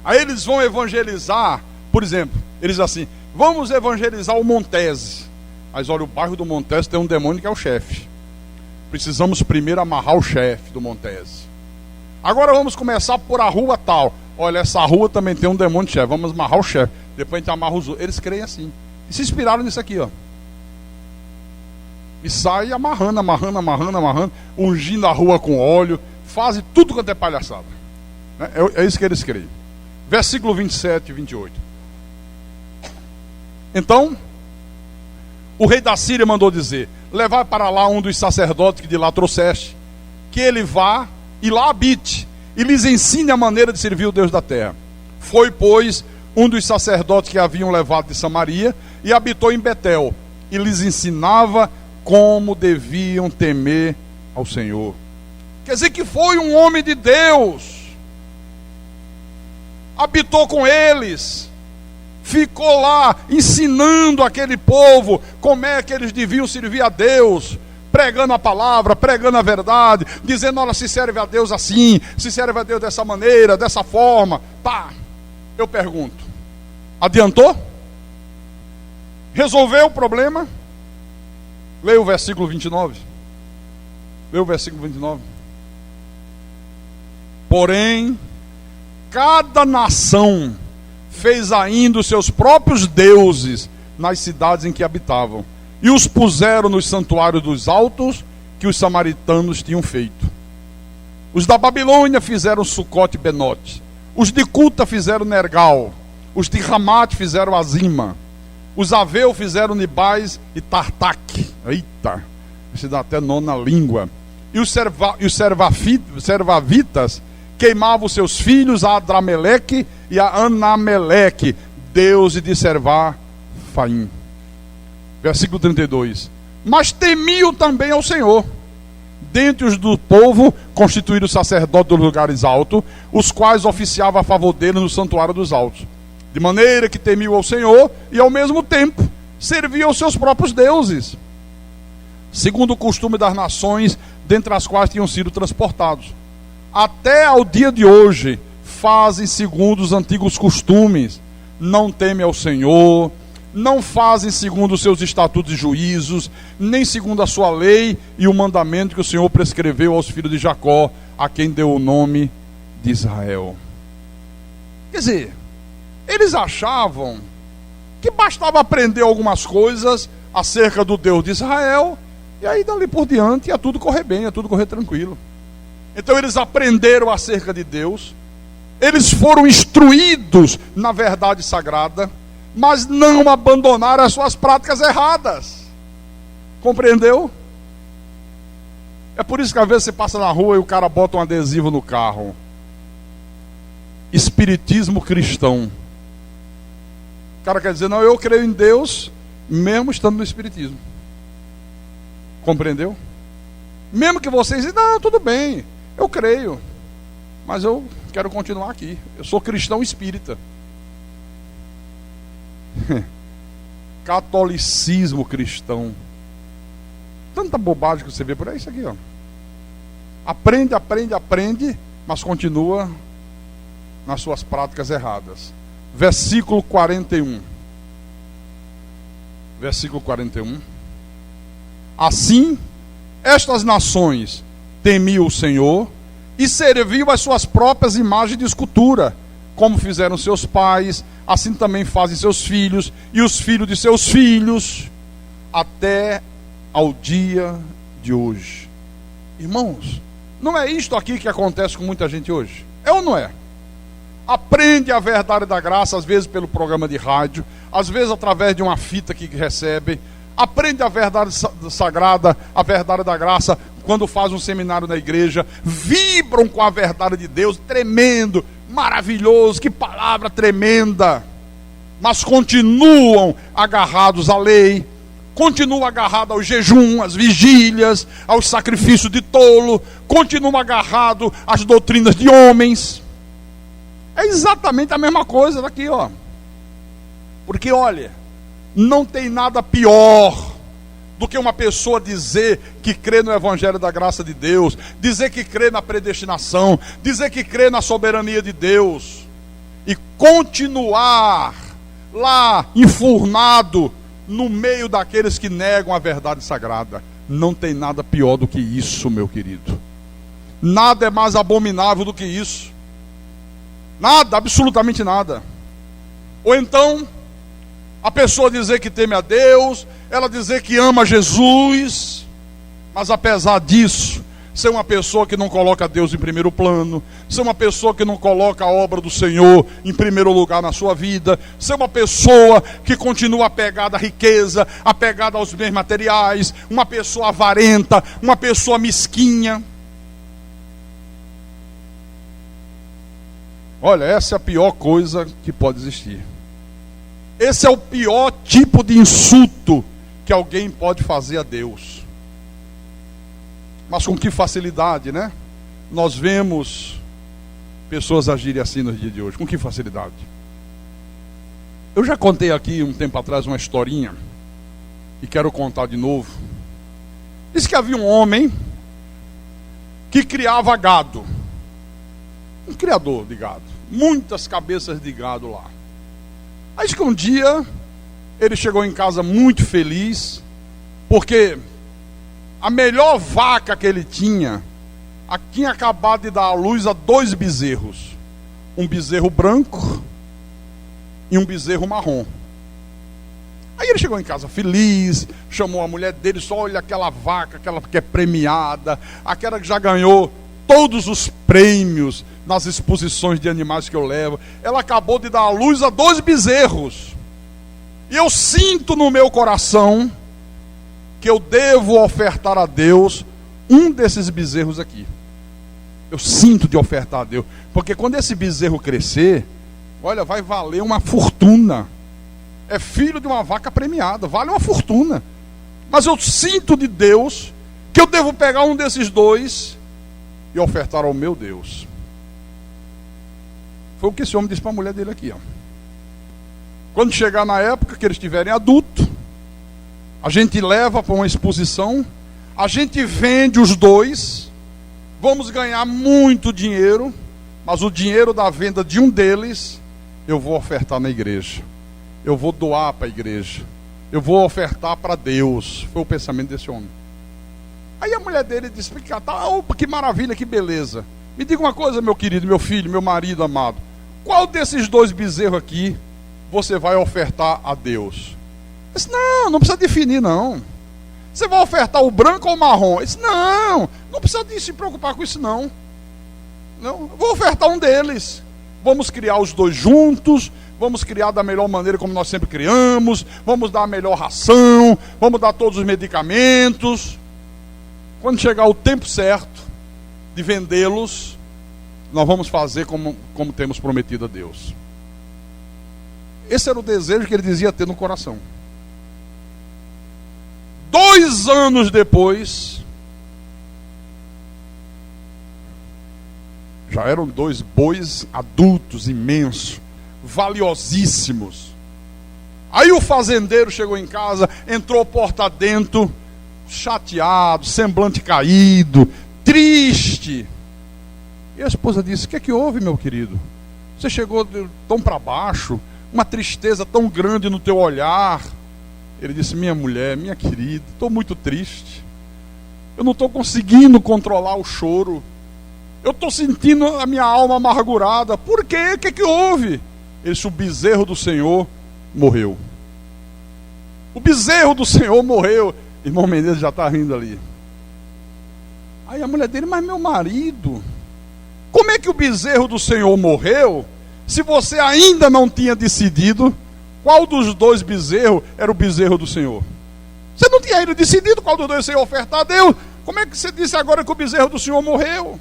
Aí eles vão evangelizar, por exemplo, eles dizem assim: vamos evangelizar o Montese. Mas olha, o bairro do Montese tem um demônio que é o chefe. Precisamos primeiro amarrar o chefe do Montese. Agora vamos começar por a rua tal. Olha, essa rua também tem um demônio de chefe, vamos amarrar o chefe. Depois a gente amarra os outros. Eles creem assim. E se inspiraram nisso aqui, ó. E sai amarrando, ungindo a rua com óleo, fazem tudo quanto é palhaçada. É isso que eles creem. Versículo 27 e 28. Então, o rei da Síria mandou dizer: levai para lá um dos sacerdotes que de lá trouxeste, que ele vá e lá habite, e lhes ensine a maneira de servir o Deus da terra. Foi, pois, um dos sacerdotes que haviam levado de Samaria, e habitou em Betel, e lhes ensinava como deviam temer ao Senhor. Quer dizer que foi um homem de Deus, habitou com eles, ficou lá ensinando aquele povo como é que eles deviam servir a Deus, pregando a palavra, pregando a verdade, dizendo: olha, se serve a Deus assim, se serve a Deus dessa maneira, dessa forma. Tá, eu pergunto, adiantou? Resolveu o problema? Leia o versículo 29. Leia o versículo 29. Porém, cada nação fez ainda os seus próprios deuses nas cidades em que habitavam, e os puseram nos santuários dos altos que os samaritanos tinham feito. Os da Babilônia fizeram Sucote e Benote, os de Cuta fizeram Nergal, os de Ramate fizeram Azima, os Aveu fizeram Nibais e Tartaque. Eita, se dá até nó na língua. E os servavitas queimavam os seus filhos a Adrameleque e a Anameleque, deuses de Servafaim. Versículo 32. Mas temiam também ao Senhor. Dentre os do povo constituíram sacerdotes dos lugares altos, os quais oficiavam a favor dele no santuário dos altos. De maneira que temiam ao Senhor e ao mesmo tempo serviam aos seus próprios deuses, segundo o costume das nações dentre as quais tinham sido transportados. Até ao dia de hoje fazem segundo os antigos costumes, não temem ao Senhor, não fazem segundo os seus estatutos e juízos, nem segundo a sua lei e o mandamento que o Senhor prescreveu aos filhos de Jacó, a quem deu o nome de Israel. Quer dizer, eles achavam que bastava aprender algumas coisas acerca do Deus de Israel, e aí dali por diante ia tudo correr bem, ia tudo correr tranquilo. Então eles aprenderam acerca de Deus, eles foram instruídos na verdade sagrada, mas não abandonaram as suas práticas erradas. Compreendeu? É por isso que às vezes você passa na rua e o cara bota um adesivo no carro. Espiritismo cristão. O cara quer dizer, não, eu creio em Deus, mesmo estando no espiritismo. Compreendeu? Mesmo que vocês dizem, não, tudo bem, eu creio, mas eu quero continuar aqui. Eu sou cristão espírita. Catolicismo cristão. Tanta bobagem que você vê por aí, isso aqui, ó. Aprende, aprende, aprende, mas continua nas suas práticas erradas. Versículo 41. Versículo 41. Assim, estas nações temiam o Senhor e serviam as suas próprias imagens de escultura, como fizeram seus pais, assim também fazem seus filhos e os filhos de seus filhos, até ao dia de hoje. Irmãos, não é isto aqui que acontece com muita gente hoje? É ou não é? Aprende a verdade da graça, às vezes pelo programa de rádio, às vezes através de uma fita que recebe. Aprende a verdade sagrada, a verdade da graça, quando faz um seminário na igreja. Vibram com a verdade de Deus, tremendo, maravilhoso, que palavra tremenda. Mas continuam agarrados à lei, continuam agarrados ao jejum, às vigílias, aos sacrifícios de tolo, continuam agarrados às doutrinas de homens. É exatamente a mesma coisa daqui, ó. Porque, olha, não tem nada pior do que uma pessoa dizer que crê no Evangelho da graça de Deus, dizer que crê na predestinação, dizer que crê na soberania de Deus, e continuar lá, enfurnado, no meio daqueles que negam a verdade sagrada. Não tem nada pior do que isso, meu querido. Nada é mais abominável do que isso. Nada, absolutamente nada. Ou então, a pessoa dizer que teme a Deus, ela dizer que ama Jesus, mas apesar disso, ser uma pessoa que não coloca Deus em primeiro plano, ser uma pessoa que não coloca a obra do Senhor em primeiro lugar na sua vida, ser uma pessoa que continua apegada à riqueza, apegada aos bens materiais, uma pessoa avarenta, uma pessoa mesquinha. Olha, essa é a pior coisa que pode existir. Esse é o pior tipo de insulto que alguém pode fazer a Deus. Mas com que facilidade, né? Nós vemos pessoas agirem assim nos dias de hoje. Com que facilidade? Eu já contei aqui um tempo atrás uma historinha, e quero contar de novo. Diz que havia um homem que criava gado. Um criador de gado. Muitas cabeças de gado lá. Aí que um dia ele chegou em casa muito feliz, porque a melhor vaca que ele tinha acabado de dar à luz a 2 bezerros. Um bezerro branco e um bezerro marrom. Aí ele chegou em casa feliz, chamou a mulher dele, só olha aquela vaca, aquela que é premiada, aquela que já ganhou todos os prêmios nas exposições de animais que eu levo. Ela acabou de dar à luz a 2 bezerros. E eu sinto no meu coração que eu devo ofertar a Deus um desses bezerros aqui. Eu sinto de ofertar a Deus, porque quando esse bezerro crescer, olha, vai valer uma fortuna. É filho de uma vaca premiada, vale uma fortuna. Mas eu sinto de Deus que eu devo pegar um desses 2 e ofertar ao meu Deus. Foi o que esse homem disse para a mulher dele aqui, ó. Quando chegar na época que eles estiverem adultos, a gente leva para uma exposição, a gente vende os 2, vamos ganhar muito dinheiro, mas o dinheiro da venda de um deles eu vou ofertar na igreja, eu vou doar para a igreja, eu vou ofertar para Deus. Foi o pensamento desse homem. Aí a mulher dele disse: opa, que maravilha, que beleza. Me diga uma coisa, meu querido, meu filho, meu marido amado, qual desses 2 bezerros aqui você vai ofertar a Deus? Eu disse: não precisa definir não. Você vai ofertar o branco ou o marrom? Eu disse: não precisa se preocupar com isso não. Eu vou ofertar um deles. Vamos criar os 2 juntos, vamos criar da melhor maneira como nós sempre criamos, vamos dar a melhor ração, vamos dar todos os medicamentos. quando chegar o tempo certo de vendê-los, nós vamos fazer como temos prometido a Deus. Esse era o desejo que ele dizia ter no coração. 2 anos depois, já eram 2 bois adultos, imensos, valiosíssimos. Aí o fazendeiro chegou em casa, entrou porta dentro, chateado, semblante caído, triste. E a esposa disse: o que é que houve, meu querido? Você chegou tão para baixo, uma tristeza tão grande no teu olhar. Ele disse: minha mulher, minha querida, estou muito triste. Eu não estou conseguindo controlar o choro. Eu estou sentindo a minha alma amargurada. Por quê? O que é que houve? Ele disse: o bezerro do Senhor morreu. O bezerro do Senhor morreu. Irmão Menezes já está rindo ali. Aí a mulher dele: mas meu marido, como é que o bezerro do Senhor morreu se você ainda não tinha decidido qual dos 2 bezerros era o bezerro do Senhor? Você não tinha ainda decidido qual dos 2 você ia ofertar a Deus. Como é que você disse agora que o bezerro do Senhor morreu?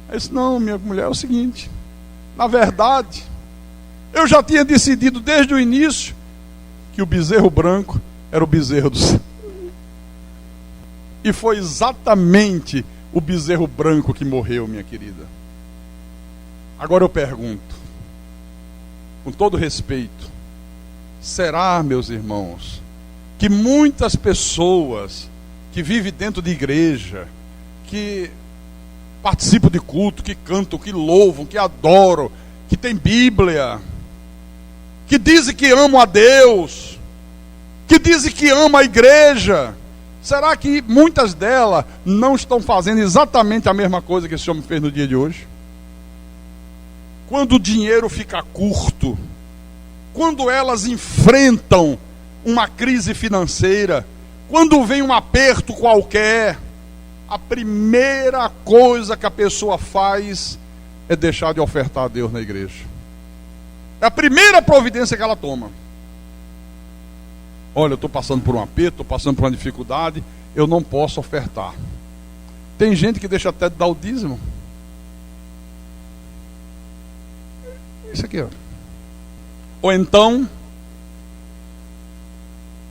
Ele disse: não, minha mulher, é o seguinte, na verdade, eu já tinha decidido desde o início que o bezerro branco era o bezerro do Senhor. E foi exatamente o bezerro branco que morreu, minha querida. Agora eu pergunto, com todo respeito, será, meus irmãos, que muitas pessoas que vivem dentro de igreja, que participam de culto, que cantam, que louvam, que adoram, que têm Bíblia, que dizem que amam a Deus, que dizem que amam a igreja, será que muitas delas não estão fazendo exatamente a mesma coisa que esse homem fez no dia de hoje? Quando o dinheiro fica curto, quando elas enfrentam uma crise financeira, quando vem um aperto qualquer, a primeira coisa que a pessoa faz é deixar de ofertar a Deus na igreja. É a primeira providência que ela toma. Olha, eu estou passando por um aperto, estou passando por uma dificuldade, eu não posso ofertar. Tem gente que deixa até de dar o dízimo. Isso aqui, ó. Ou então,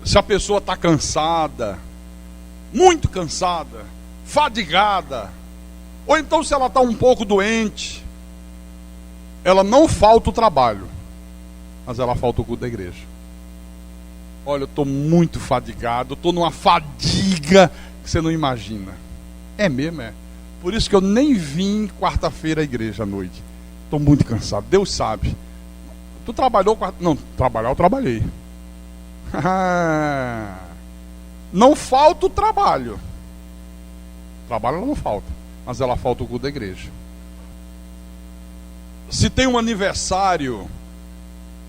se a pessoa está cansada, muito cansada, fadigada, ou então se ela está um pouco doente, ela não falta o trabalho, mas ela falta o culto da igreja. Olha, eu estou muito fadigado, eu estou numa fadiga que você não imagina. É mesmo, é. Por isso que eu nem vim quarta-feira à igreja à noite. Estou muito cansado, Deus sabe. Tu trabalhou quarta... Não, trabalhar eu trabalhei. Não falta o trabalho. Trabalho ela não falta, mas ela falta o culto da igreja. Se tem um aniversário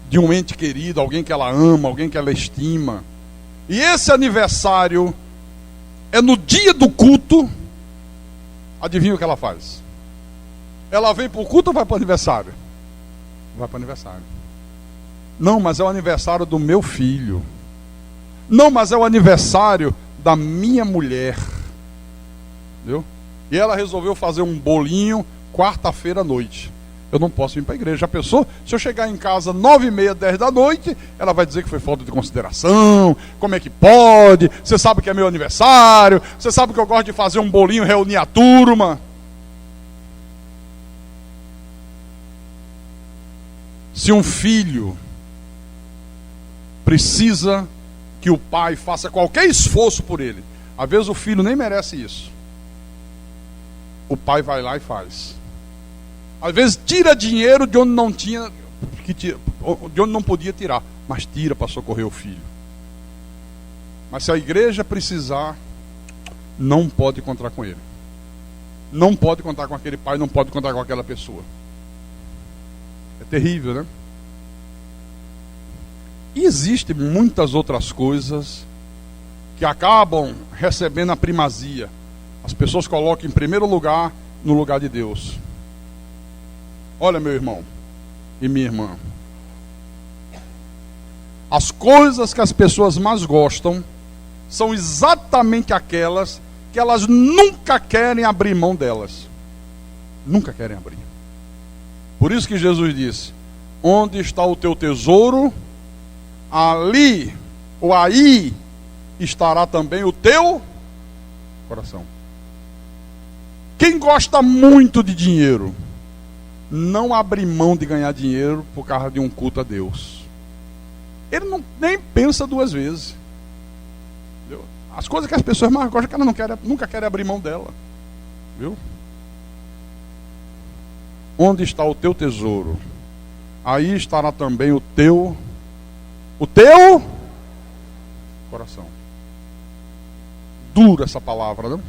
de um ente querido, alguém que ela ama, alguém que ela estima, e esse aniversário é no dia do culto, adivinha o que ela faz? Ela vem para o culto ou vai para o aniversário? Vai para o aniversário. Não, mas é o aniversário do meu filho. Não, mas é o aniversário da minha mulher. Entendeu? E ela resolveu fazer um bolinho quarta-feira à noite. Eu não posso ir para a igreja. Já pensou? Se eu chegar em casa 9h30, 10 da noite, ela vai dizer que foi falta de consideração. Como é que pode? Você sabe que é meu aniversário. Você sabe que eu gosto de fazer um bolinho, reunir a turma. Se um filho precisa que o pai faça qualquer esforço por ele, às vezes o filho nem merece isso, o pai vai lá e faz. Às vezes tira dinheiro de onde não tinha, de onde não podia tirar, mas tira para socorrer o filho. Mas se a igreja precisar, não pode contar com ele. Não pode contar com aquele pai, não pode contar com aquela pessoa. É terrível, né? E existem muitas outras coisas que acabam recebendo a primazia. As pessoas colocam em primeiro lugar, no lugar de Deus. Olha, meu irmão e minha irmã, as coisas que as pessoas mais gostam são exatamente aquelas que elas nunca querem abrir mão delas. Nunca querem abrir. Por isso que Jesus disse: onde está o teu tesouro, ali ou aí estará também o teu coração. Quem gosta muito de dinheiro, não abre mão de ganhar dinheiro por causa de um culto a Deus. Ele nem pensa duas vezes. Entendeu? As coisas que as pessoas mais gostam, que ela nunca querem abrir mão dela. Viu? Onde está o teu tesouro, aí estará também o teu coração. Dura essa palavra, não?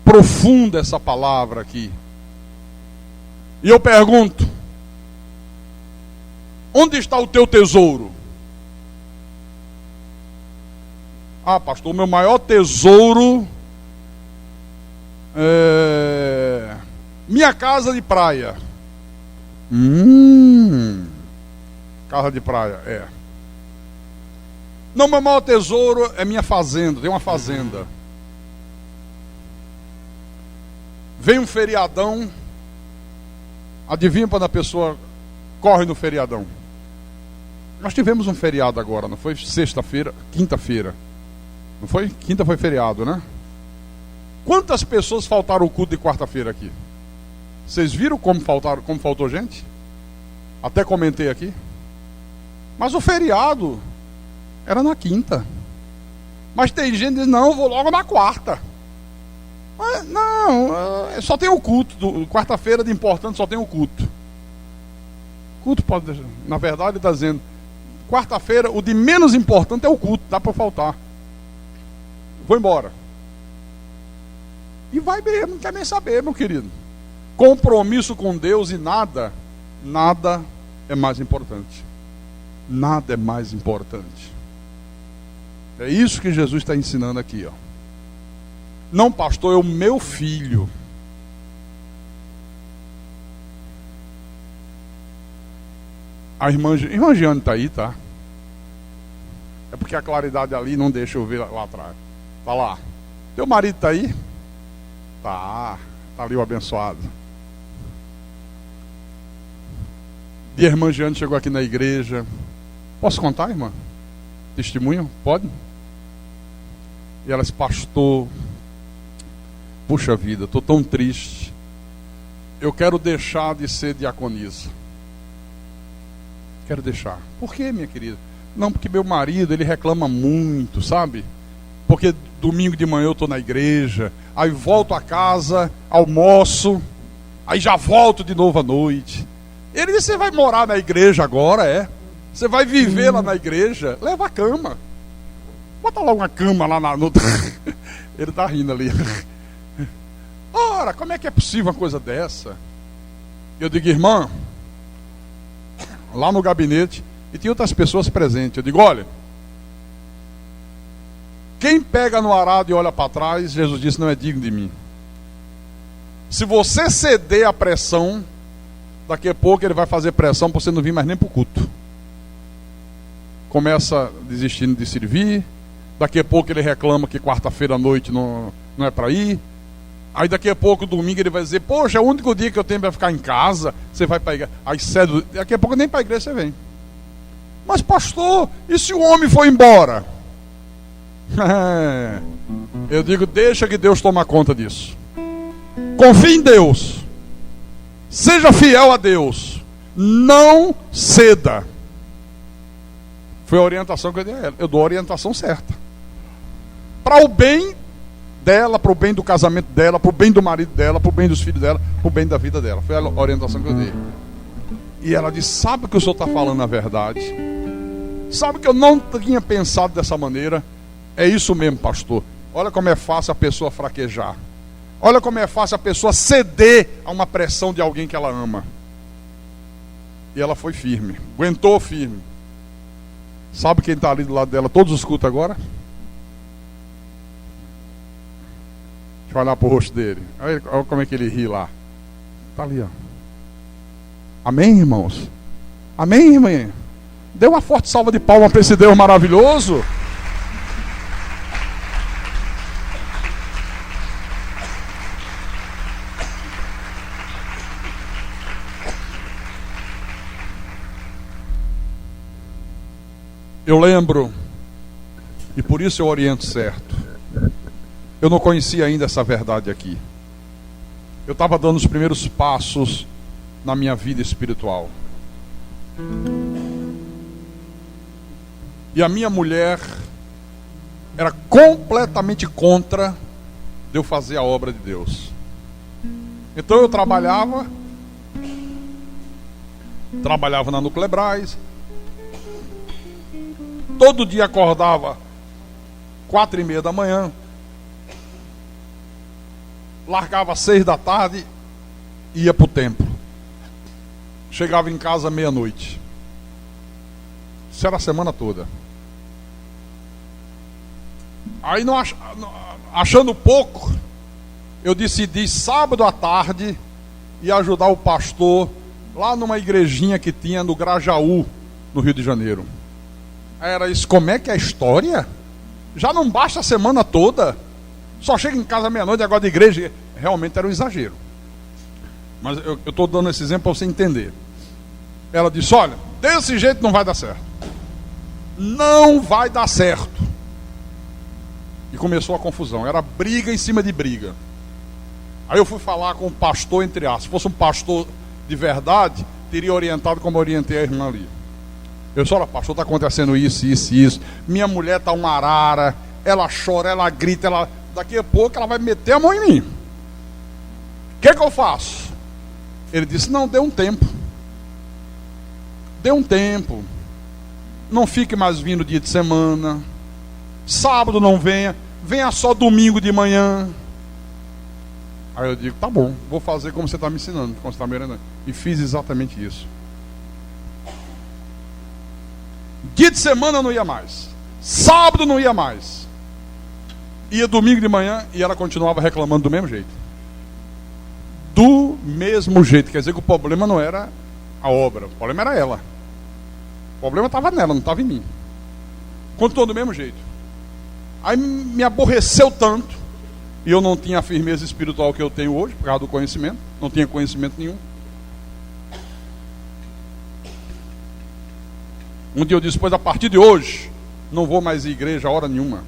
Profunda essa palavra aqui. E eu pergunto: onde está o teu tesouro? Ah, pastor, o meu maior tesouro é minha casa de praia. Casa de praia, é. Não, meu maior tesouro é minha fazenda. Tem uma fazenda. Vem um feriadão. Adivinha quando a pessoa corre no feriadão? Nós tivemos um feriado agora, não foi? Sexta-feira, quinta-feira. Não foi? Quinta foi feriado, né? Quantas pessoas faltaram o culto de quarta-feira aqui? Vocês viram como faltou gente? Até comentei aqui. Mas o feriado era na quinta. Mas tem gente que diz: não, eu vou logo na quarta. Mas, não, só tem o culto. Quarta-feira de importante só tem o culto. Culto pode deixar. Na verdade ele está dizendo: quarta-feira o de menos importante é o culto, dá para faltar. Vou embora. E vai mesmo, não quer nem saber, meu querido. Compromisso com Deus e nada é mais importante. Nada é mais importante. É isso que Jesus está ensinando aqui, ó. Não, pastor, é o meu filho. A irmã Jeane está aí, tá? É porque a claridade ali não deixa eu ver lá atrás. Tá lá. Teu marido está aí? Tá ali o abençoado. E a irmã Jeane chegou aqui na igreja. Posso contar, irmã? Testemunho? Pode? E ela disse: pastor, puxa vida, estou tão triste. Eu quero deixar de ser diaconisa. Quero deixar. Por quê, minha querida? Não, porque meu marido, ele reclama muito, sabe? Porque domingo de manhã eu estou na igreja, aí volto a casa, almoço, aí já volto de novo à noite. Ele disse: você vai morar na igreja agora, é? Você vai viver lá na igreja? Leva a cama. Bota lá uma cama lá no... Ele está rindo ali. Ora, como é que é possível uma coisa dessa? Eu digo: irmã, lá no gabinete, e tinha outras pessoas presentes, eu digo: olha, quem pega no arado e olha para trás, Jesus disse, não é digno de mim. Se você ceder à pressão, daqui a pouco ele vai fazer pressão para você não vir mais nem para o culto. Começa desistindo de servir. Daqui a pouco ele reclama que quarta-feira à noite não é para ir. Aí daqui a pouco, domingo, ele vai dizer: poxa, é o único dia que eu tenho para ficar em casa. Você vai para a igreja. Aí cedo, daqui a pouco nem para a igreja você vem. Mas pastor, e se o homem for embora? Eu digo: deixa que Deus toma conta disso. Confie em Deus. Seja fiel a Deus. Não ceda. Foi a orientação que eu dei a ela. Eu dou a orientação certa. Para o bem dela, para o bem do casamento dela, para o bem do marido dela, para o bem dos filhos dela, para o bem da vida dela. Foi a orientação que eu dei. E ela disse: sabe que o senhor está falando a verdade? Sabe que eu não tinha pensado dessa maneira? É isso mesmo, pastor. Olha como é fácil a pessoa fraquejar. Olha como é fácil a pessoa ceder a uma pressão de alguém que ela ama. E ela foi firme, aguentou firme. Sabe quem está ali do lado dela todos os cultos agora? Deixa eu olhar para o rosto dele. Olha como é que ele ri lá. Está ali, ó. Amém, irmãos? Amém, irmã? Dê uma forte salva de palmas para esse Deus maravilhoso. Eu lembro, e por isso eu oriento certo, eu não conhecia ainda essa verdade aqui. Eu estava dando os primeiros passos na minha vida espiritual. E a minha mulher era completamente contra de eu fazer a obra de Deus. Então eu trabalhava na Nuclebras, todo dia acordava 4:30 da manhã, largava às 6 da tarde e ia para o templo. Chegava em casa meia-noite. Isso era a semana toda. Aí, achando pouco, eu decidi sábado à tarde ir ajudar o pastor lá numa igrejinha que tinha no Grajaú, no Rio de Janeiro. Era isso. Como é que é a história? Já não basta a semana toda, só chega em casa meia-noite, agora de igreja. Realmente era um exagero, mas eu estou dando esse exemplo para você entender. Ela disse: olha, desse jeito não vai dar certo, não vai dar certo. E começou a confusão, era briga em cima de briga. Aí eu fui falar com o pastor, entre aspas. Se fosse um pastor de verdade, teria orientado como eu orientei a irmã ali. Eu disse: olha, pastor, está acontecendo isso, isso e isso. Minha mulher está uma arara, ela chora, ela grita, daqui a pouco ela vai meter a mão em mim. O que eu faço? Ele disse: não, dê um tempo. Dê um tempo. Não fique mais vindo dia de semana. Sábado não venha. Venha só domingo de manhã. Aí eu digo: tá bom, vou fazer como você está me ensinando, como você está me orientando. E fiz exatamente isso. Dia de semana eu não ia mais. Sábado não ia mais. Ia domingo de manhã e ela continuava reclamando do mesmo jeito. Do mesmo jeito. Quer dizer que o problema não era a obra, o problema era ela. O problema estava nela, não estava em mim. Continuou do mesmo jeito. Aí me aborreceu tanto, e eu não tinha a firmeza espiritual que eu tenho hoje, por causa do conhecimento, não tinha conhecimento nenhum. Um dia eu disse: pois a partir de hoje, não vou mais à igreja a hora nenhuma.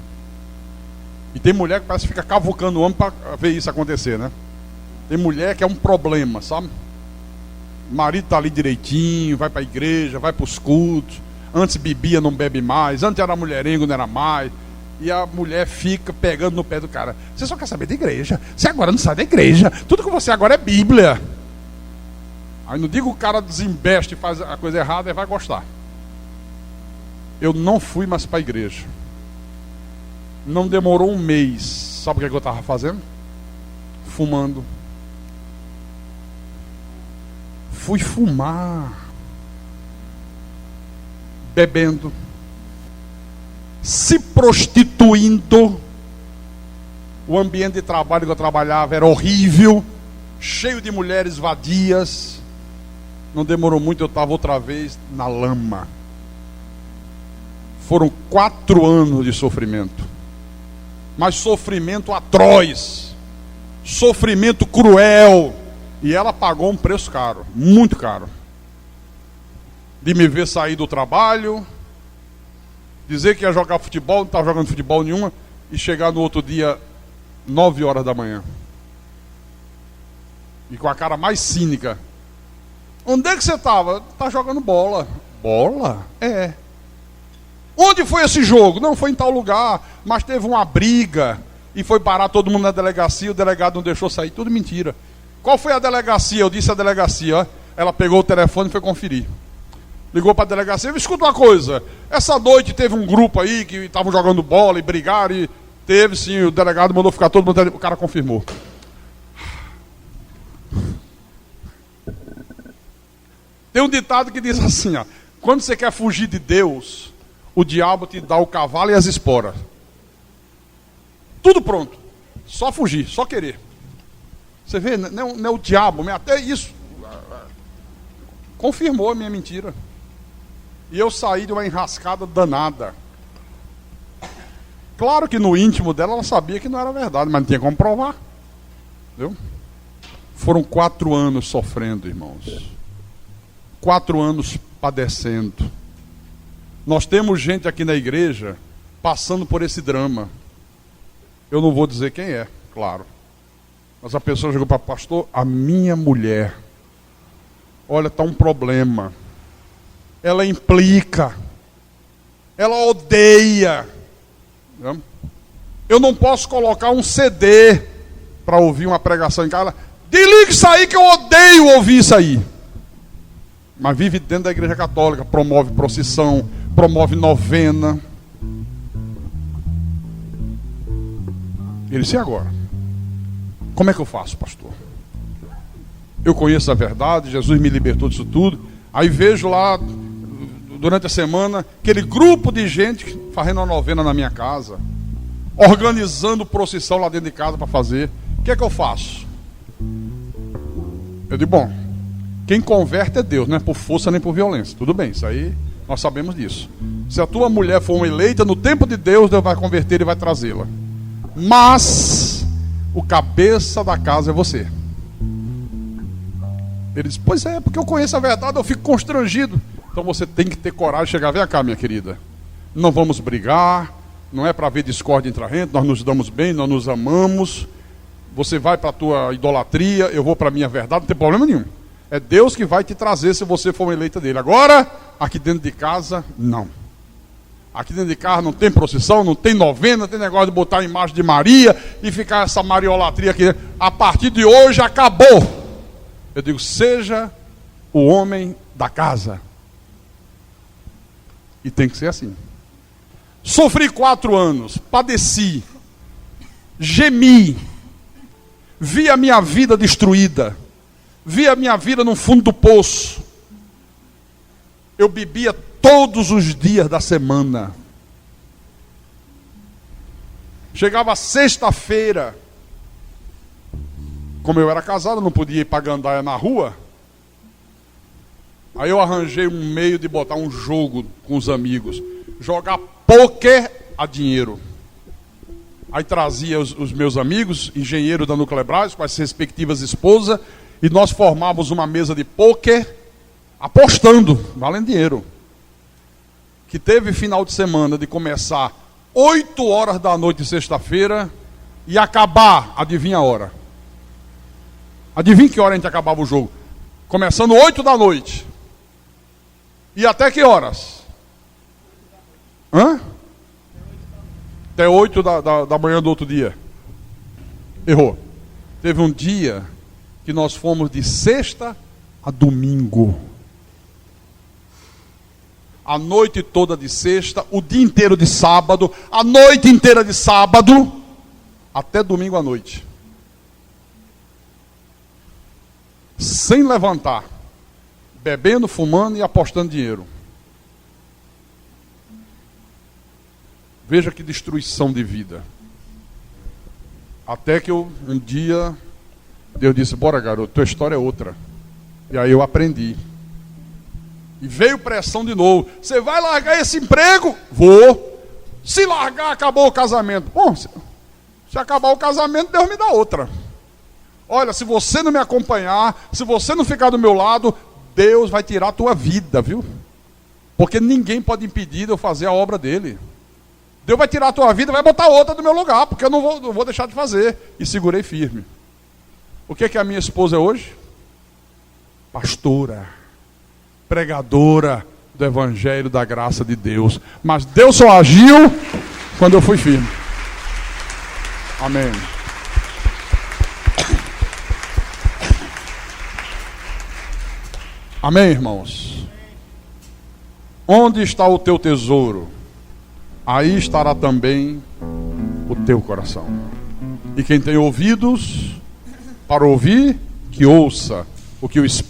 E tem mulher que parece que fica cavucando o homem para ver isso acontecer, né? Tem mulher que é um problema, sabe? O marido está ali direitinho, vai para a igreja, vai para os cultos. Antes bebia, não bebe mais. Antes era mulherengo, não era mais. E a mulher fica pegando no pé do cara: você só quer saber da igreja, você agora não sai da igreja, tudo que você agora é Bíblia. Aí não digo o cara desembeste e faz a coisa errada e vai gostar. Eu não fui mais para a igreja. Não demorou um mês. Sabe o que eu estava fazendo? Fumando. Fui fumar, bebendo, se prostituindo. O ambiente de trabalho que eu trabalhava era horrível, cheio de mulheres vadias. Não demorou muito, eu estava outra vez na lama. Foram 4 anos de sofrimento, mas sofrimento atroz, sofrimento cruel. E ela pagou um preço caro, muito caro. De me ver sair do trabalho, dizer que ia jogar futebol, não estava jogando futebol nenhuma, e chegar no outro dia, 9 horas da manhã. E com a cara mais cínica: onde é que você estava? Tá jogando bola. Bola? É. Onde foi esse jogo? Não, foi em tal lugar, mas teve uma briga, e foi parar todo mundo na delegacia, o delegado não deixou sair, tudo mentira. Qual foi a delegacia? Eu disse a delegacia, ó. Ela pegou o telefone e foi conferir. Ligou para a delegacia: escuta uma coisa, essa noite teve um grupo aí que estavam jogando bola e brigaram, e teve sim, o delegado mandou ficar todo mundo, o cara confirmou. Tem um ditado que diz assim, ó: quando você quer fugir de Deus, o diabo te dá o cavalo e as esporas. Tudo pronto, só fugir, só querer. Você vê, não é o diabo, até isso confirmou a minha mentira. E eu saí de uma enrascada danada. Claro que no íntimo dela ela sabia que não era verdade, mas não tinha como provar. Entendeu? Foram 4 anos sofrendo, irmãos. 4 anos padecendo. Nós temos gente aqui na igreja passando por esse drama. Eu não vou dizer quem é, claro. Mas a pessoa chegou para o pastor, a minha mulher, olha, está um problema. Ela implica. Ela odeia. Eu não posso colocar um CD para ouvir uma pregação em casa. Desliga isso aí que eu odeio ouvir isso aí. Mas vive dentro da igreja católica, promove procissão, promove novena. Ele disse, e agora? Como é que eu faço, pastor? Eu conheço a verdade, Jesus me libertou disso tudo. Aí vejo lá, durante a semana, aquele grupo de gente fazendo uma novena na minha casa, organizando procissão lá dentro de casa para fazer. O que é que eu faço? Eu digo, bom, quem converte é Deus, não é por força nem por violência. Tudo bem, isso aí nós sabemos disso. Se a tua mulher for uma eleita, no tempo de Deus, Deus vai converter e vai trazê-la. Mas o cabeça da casa é você. Ele diz, pois é, porque eu conheço a verdade, eu fico constrangido. Então você tem que ter coragem de chegar, vem cá, minha querida. Não vamos brigar, não é para haver discórdia entre a gente, nós nos damos bem, nós nos amamos. Você vai para a tua idolatria, eu vou para a minha verdade, não tem problema nenhum. É Deus que vai te trazer se você for uma eleita dele. Agora, aqui dentro de casa, não. Aqui dentro de casa não tem procissão, não tem novena, não tem negócio de botar a imagem de Maria e ficar essa mariolatria aqui. A partir de hoje acabou. Eu digo, seja o homem da casa. E tem que ser assim. Sofri 4 anos, padeci, gemi, vi a minha vida destruída, vi a minha vida no fundo do poço. Eu bebia todos os dias da semana. Chegava sexta-feira, como eu era casado, não podia ir para gandaia na rua. Aí eu arranjei um meio de botar um jogo com os amigos, jogar pôquer a dinheiro. Aí trazia os meus amigos, engenheiros da Nuclebras, com as respectivas esposas, e nós formávamos uma mesa de pôquer, apostando, valendo dinheiro. Que teve final de semana de começar 8 horas da noite de sexta-feira e acabar, adivinha a hora? Adivinha que hora a gente acabava o jogo? Começando 8 da noite. E até que horas? Hã? Até 8 da manhã do outro dia. Errou. Teve um dia que nós fomos de sexta a domingo. A noite toda de sexta, o dia inteiro de sábado, a noite inteira de sábado, até domingo à noite. Sem levantar. Bebendo, fumando e apostando dinheiro. Veja que destruição de vida. Até que um dia, Deus disse, bora garoto, tua história é outra. E aí eu aprendi. E veio pressão de novo. Você vai largar esse emprego? Vou. Se largar, acabou o casamento. Bom, se acabar o casamento, Deus me dá outra. Olha, se você não me acompanhar, se você não ficar do meu lado, Deus vai tirar a tua vida, viu? Porque ninguém pode impedir de eu fazer a obra dele. Deus vai tirar a tua vida e vai botar outra do meu lugar, porque eu não vou deixar de fazer. E segurei firme. O que é que a minha esposa é hoje? Pastora. Pregadora do Evangelho da graça de Deus. Mas Deus só agiu quando eu fui firme. Amém. Amém, irmãos? Onde está o teu tesouro? Aí estará também o teu coração. E quem tem ouvidos para ouvir, que ouça o que o Espírito